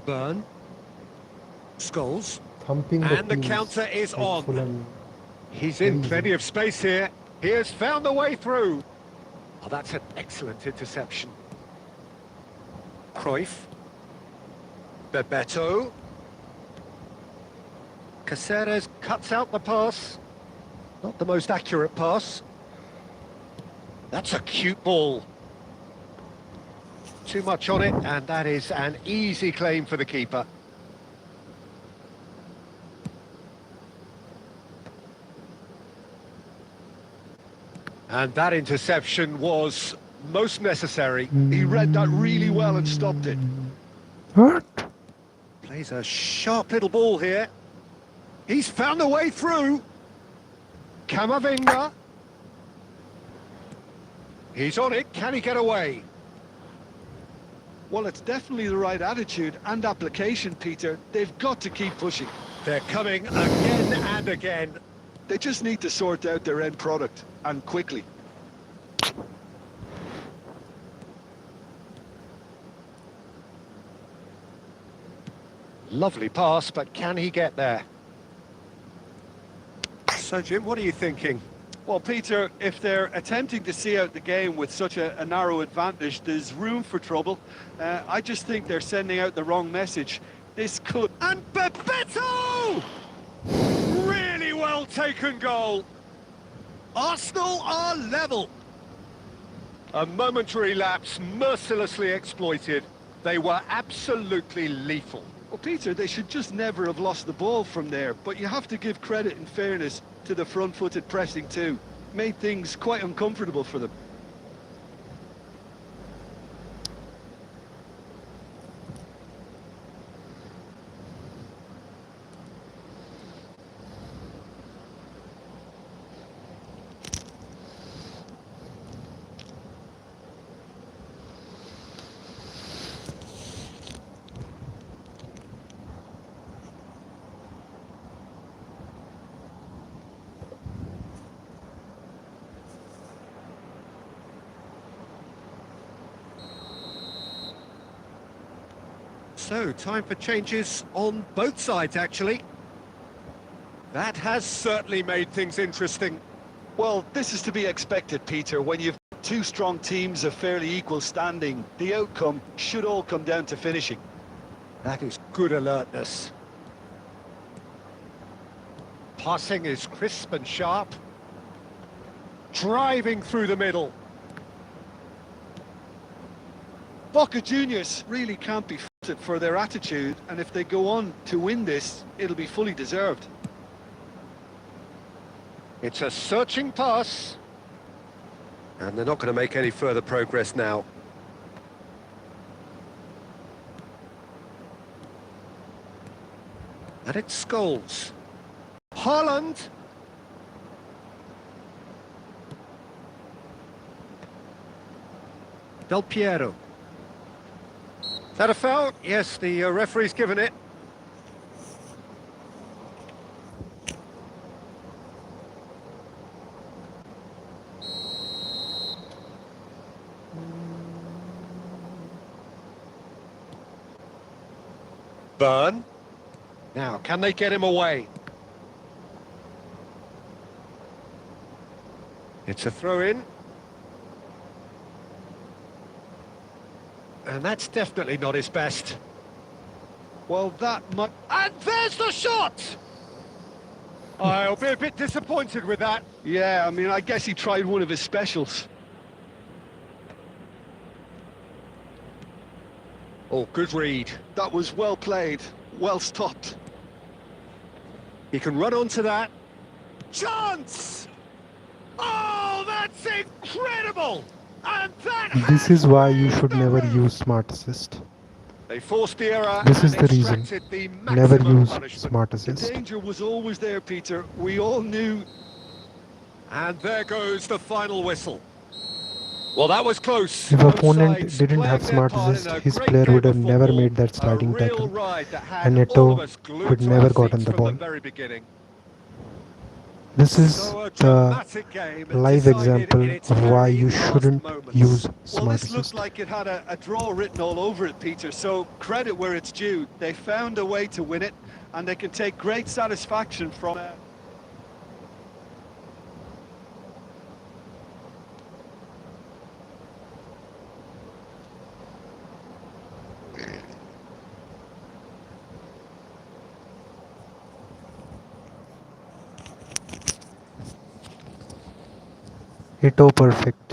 Burn. Scholes. thumping And the teams counter is like on. Fulham. He's Very in easy. plenty of space here. He has found the way through. Oh, that's an excellent interception. Cruyff. Bebeto. Caceres cuts out the pass. Not the most accurate pass. That's a cute ball. Too much on it, and that is an easy claim for the keeper. And that interception was most necessary. He read that really well and stopped it. What? Plays a sharp little ball here. He's found the way through. Camavinga. He's on it. Can he get away? Well, it's definitely the right attitude and application, Peter. They've got to keep pushing. They're coming again and again. They just need to sort out their end product, and quickly. Lovely pass, but can he get there? So, Jim, what are you thinking? Well, Peter, if they're attempting to see out the game with such a narrow advantage, there's room for trouble. I just think they're sending out the wrong message. This could... And Bebeto! Really well taken goal. Arsenal are level. A momentary lapse mercilessly exploited. They were absolutely lethal. Well, Peter, they should just never have lost the ball from there, but you have to give credit and fairness to the front-footed pressing too. Made things quite uncomfortable for them. So, time for changes on both sides, actually. That has certainly made things interesting. Well, this is to be expected, Peter. When you've two strong teams of fairly equal standing, the outcome should all come down to finishing. That is good alertness. Passing is crisp and sharp. Driving through the middle. Boca Juniors really can't be faulted for their attitude, and if they go on to win this, it'll be fully deserved. It's a searching pass. And they're not going to make any further progress now. And it's Scholes. Haaland. Del Piero. Is that a foul? Yes, the referee's given it. Burn. Now, can they get him away? It's a throw-in. And that's definitely not his best. Well, that might... And there's the shot! I'll be a bit disappointed with that. Yeah, I mean, I guess he tried one of his specials. Oh, good read. That was well played, well stopped. He can run onto that. Chance! Oh, that's incredible! And that This is why you should never use Smart Assist. They forced the error. This is and the reason. extracted the Never maximum use punishment. Smart The Assist. danger was always there, Peter. We all knew. And there goes the final whistle. Well, that was close. If Both opponent sides didn't have playing their smart part in assist, a his great player game would have of never football. made that A sliding real tackle. ride that And had all of Neto us glued would to our never gotten seats the from the ball. very beginning. This is So a the dramatic game live decided in example its of why very you last shouldn't use moments. Well, smart this looked assist. like it had a draw written all over it, Peter, so credit where it's due. They found a way to win it, and they can take great satisfaction from it. Ito perfect.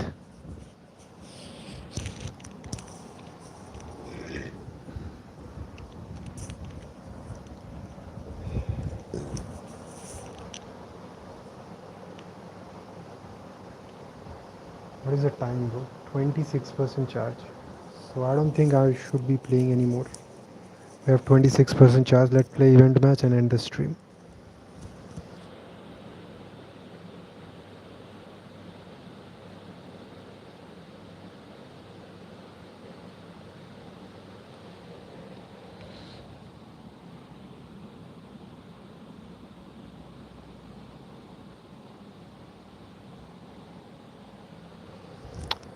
What is the time, bro? 26% charge. So I don't think I should be playing anymore. We have 26% charge. Let's play event match and end the stream.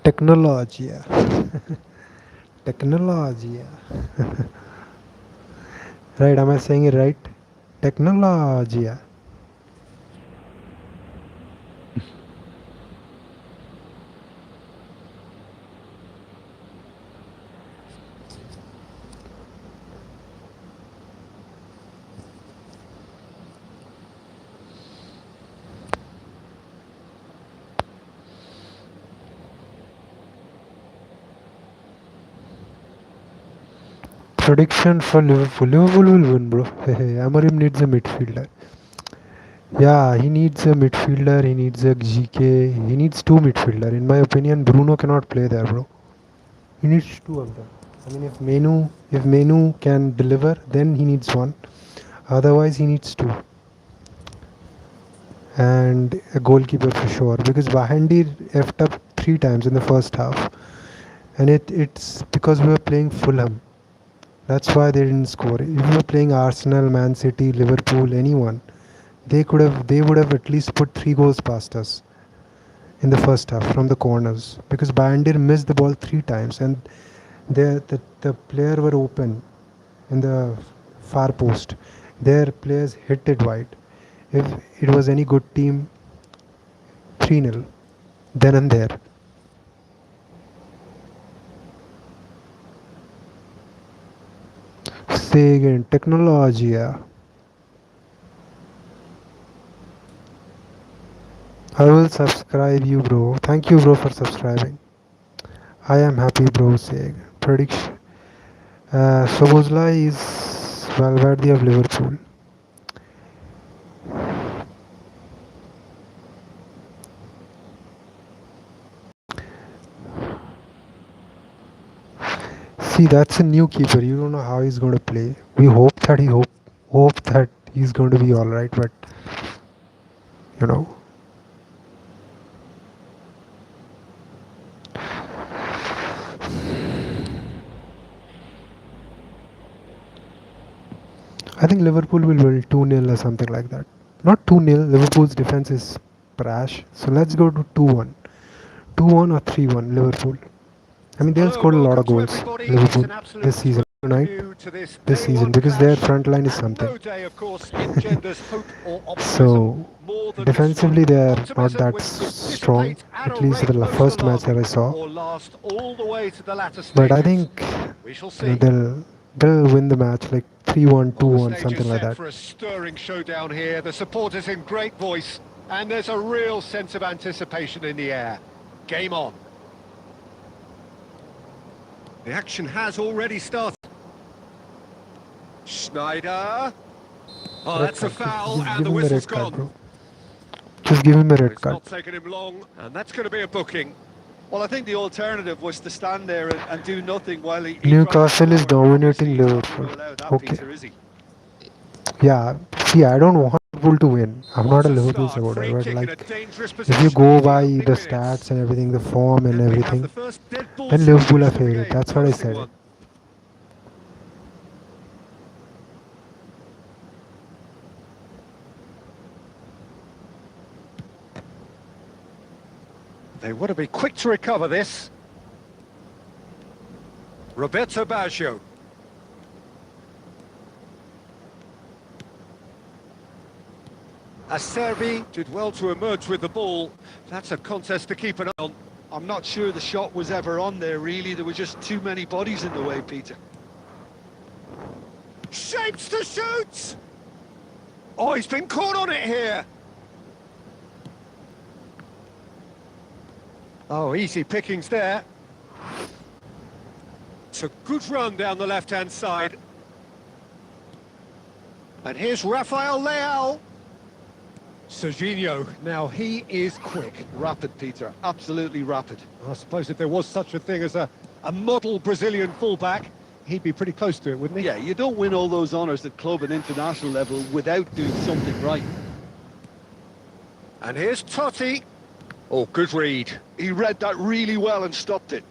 Technology. Technology. Right, am I saying it right? Technology. Prediction for Liverpool. Liverpool will win, bro. Amorim needs a midfielder. Yeah, he needs a midfielder. He needs a GK. He needs two midfielder. In my opinion, Bruno cannot play there, bro. He needs two of them. I mean, if Menu can deliver, then he needs one. Otherwise, he needs two. And a goalkeeper for sure. Because Bahandi effed up 3 times in the first half. And it's because we were playing Fulham. That's why they didn't score. If we were playing Arsenal, Man City, Liverpool, anyone, they would have at least put 3 goals past us in the first half from the corners. Because Bandir missed the ball 3 times and the player were open in the far post. Their players hit it wide. If it was any good team, 3-0 then and there. Say again, technology. I will subscribe you, bro. Thank you, bro, for subscribing. I am happy, bro. Say prediction. Sobozlai is Valverde of Liverpool. See, that's a new keeper. You don't know how he's going to play. We hope that he's going to be all right, but you know. I think Liverpool will win 2-0 or something like that. Not 2-0. Liverpool's defense is brash. So let's go to 2-1. 2-1 or 3-1 Liverpool. I mean, they'll Hello score and a lot welcome of to goals, everybody. It's Liverpool, an absolute this season. thrill to Tonight, you to this this day season, one because their clash. front line is And something. no day, of course, engenders hope or optimism So, more than this one. defensively, they are not Optimism that which could strong, dissipate at at a least for rate the most first match that I alarming, saw. or last all the way to the latter But I stages. think We shall you know, see. they'll win the match like 3-1, Well, the 2-1, stage is something like set that. for a stirring showdown here. The supporters in great voice, and there's a real sense of anticipation in the air. Game on. The action has already started. Schneider. Oh, Red that's a card. foul, Just and give the him a whistle's red card, gone. bro. Just give him a Well, red it's card. not taken him long, and that's going to be a booking. Well, I think the alternative was to stand there and do nothing while he tried to Newcastle is score. dominating Obviously, he's not going Liverpool. to allow that, Okay. Peter, is he? Yeah. See, I don't want Liverpool to win. I'm not What a a Liverpool start. supporter, Free but kick in a like dangerous if you position go in the by opening the minutes. stats and everything, the form and And we have the everything, first dead ball then Liverpool are situation of the favourite. game. That's what I Promising said. one. They want to be quick to recover this. Roberto Baggio. Acerbi did well to emerge with the ball. That's a contest to keep an eye on. I'm not sure the shot was ever on there, really. There were just too many bodies in the way, Peter. Shapes to shoot! Oh, he's been caught on it here. Oh, easy pickings there. It's a good run down the left-hand side. And here's Rafael Leao. Serginho, now he is quick. Rapid, Peter. Absolutely rapid. I suppose if there was such a thing as a model Brazilian fullback, he'd be pretty close to it, wouldn't he? Yeah, you don't win all those honours at club and international level without doing something right. And here's Totti. Oh, good read. He read that really well and stopped it.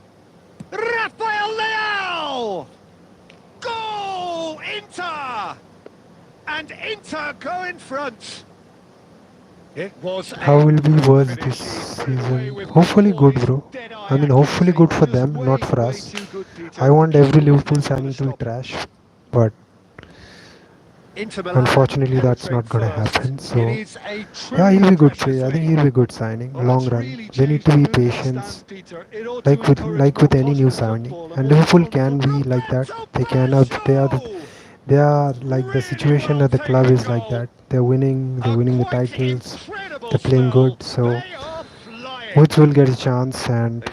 Rafael Leao! Goal! Inter! And Inter go in front. It was How will be worse this season? Hopefully good, bro. I mean, hopefully good for them, not for us. I want every Liverpool signing to be trash, but unfortunately that's not gonna happen. So yeah, he'll be good play. I think he'll be good signing, long run. They need to be patient, like with any new signing. And Liverpool can be like that. They can. They are like the situation at the club is like that. They're winning. They're winning the titles. They're playing good. So Woods will get a chance and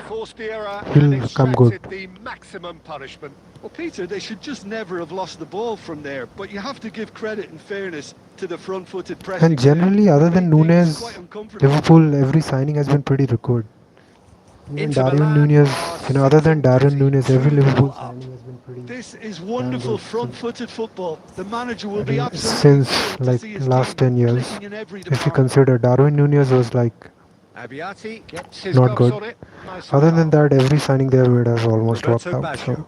he'll come good. The maximum punishment. Well, Peter, they should just never have lost the ball from there. But you have to give credit and fairness to the front-footed pressing. And generally, other than Nunes, Liverpool, every signing has been pretty good. Even Darwin Nunez, other than Darwin Nunez, every Liverpool signing has been pretty. This is wonderful front-footed football. The manager will be absolutely since like last 10 years. If you consider Darwin Nunez was like not good. Other than that, every signing they have made has almost worked out. So.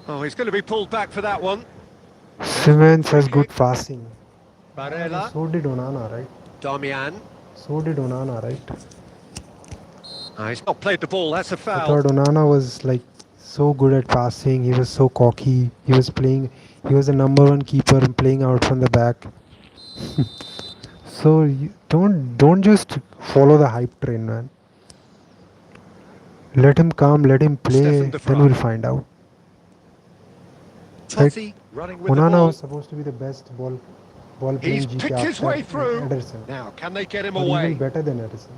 Oh, he's going to be pulled back for that one. Siemens has good passing. Barella. So did Onana, right? Damian. So did Onana, right? He's not played the ball, that's a foul. I thought Onana was like so good at passing, he was so cocky, he was the number one keeper playing out from the back. So don't just follow the hype train, man. Let him come, let him play, then we'll find out. Totti running with Onana the ball. was supposed to be the best ball playing He's GP picked his way through. Ederson. Now, can they get him But away? even better than Ederson.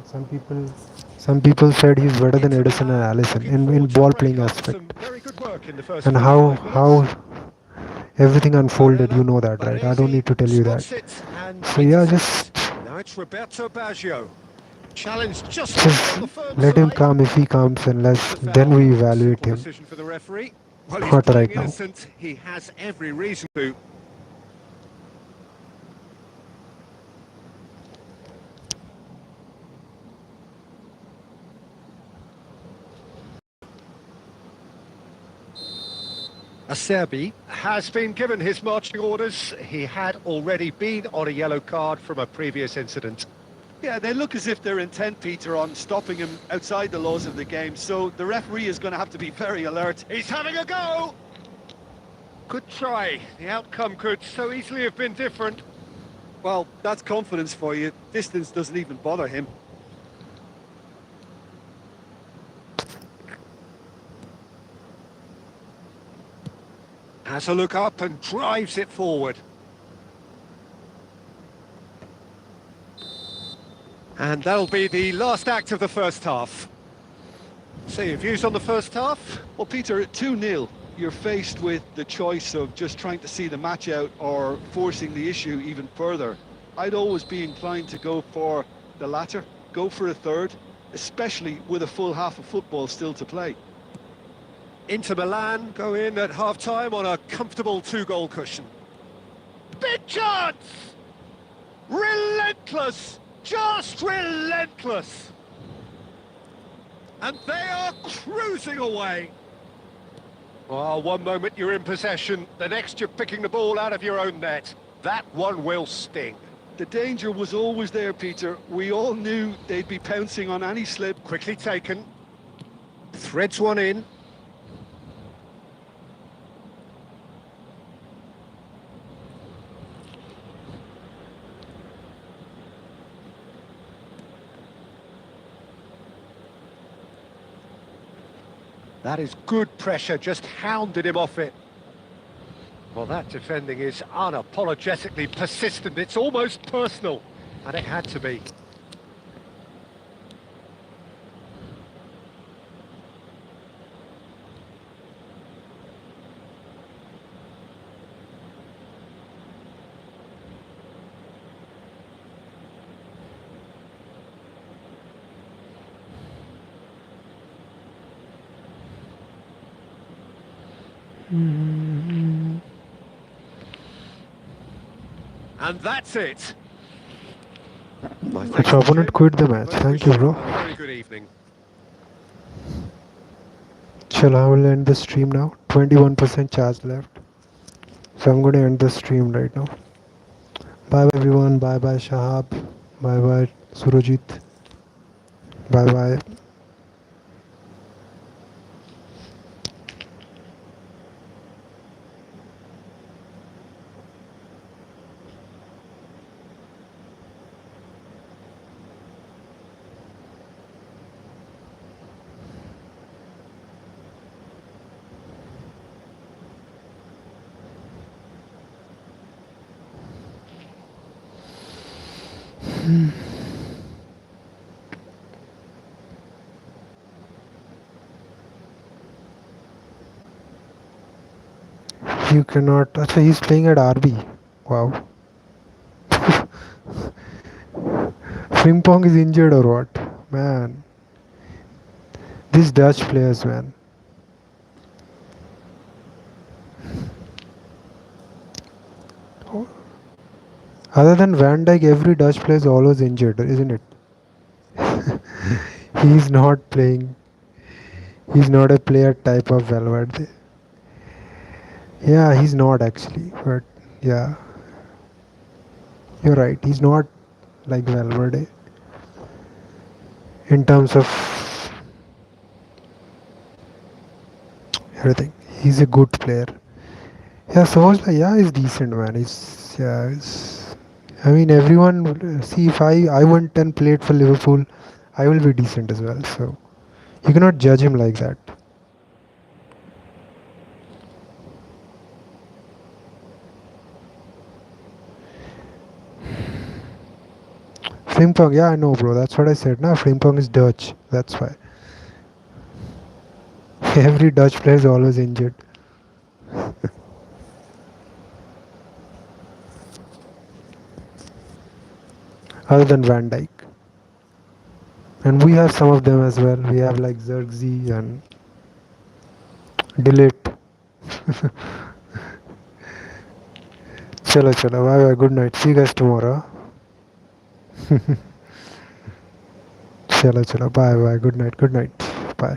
Some people said he's better than Ederson and Alisson in ball playing aspect. And how everything unfolded, you know that, right? I don't need to tell you that. So yeah, just now it's Roberto Baggio. Challenge just let him come. If he comes, and then we evaluate him. Well, Not right now. He has every reason to. Acerbi has been given his marching orders. He had already been on a yellow card from a previous incident. Yeah, they look as if they're intent, Peter, on stopping him outside the laws of the game. So the referee is going to have to be very alert. He's having a go! Good try. The outcome could so easily have been different. Well, that's confidence for you. Distance doesn't even bother him. Has a look up and drives it forward. And that'll be the last act of the first half. So your views on the first half? Well, Peter, at 2-0, you're faced with the choice of just trying to see the match out or forcing the issue even further. I'd always be inclined to go for the latter, go for a third, especially with a full half of football still to play. Inter Milan go in at half-time on a comfortable 2-goal cushion. Big chance! Relentless! Just relentless! And they are cruising away. Well, one moment you're in possession, the next you're picking the ball out of your own net. That one will sting. The danger was always there, Peter. We all knew they'd be pouncing on any slip. Quickly taken. Threads one in. That is good pressure, just hounded him off it. Well, that defending is unapologetically persistent. It's almost personal, and it had to be. And that's it. Its opponent quit the match. Thank you, bro. Very good evening. Shall I will end the stream now? 21% charge left. So I'm going to end the stream right now. Bye bye everyone. Bye bye Shahab. Bye bye Surajit. Bye bye. You cannot. Achha, he's playing at RB. Wow. Frimpong is injured or what? Man. These Dutch players, man. Other than Van Dijk, every Dutch player is always injured, isn't it? He's not playing. He's not a player type of Valverde. Yeah, he's not actually, but yeah, you're right. He's not like Valverde in terms of everything. He's a good player. Yeah, Soboslai, yeah, he's decent, man. I mean, everyone. See, if I went and played for Liverpool, I will be decent as well. So you cannot judge him like that. Frimpong, yeah, I know, bro. That's what I said. Nah, Frimpong is Dutch. That's why. Every Dutch player is always injured. Other than Van Dijk. And we have some of them as well. We have like Xerxes and Delete. Chalo, chalo. Bye bye. Good night. See you guys tomorrow. Chalo, chalo. Bye bye. Good night. Good night. Bye.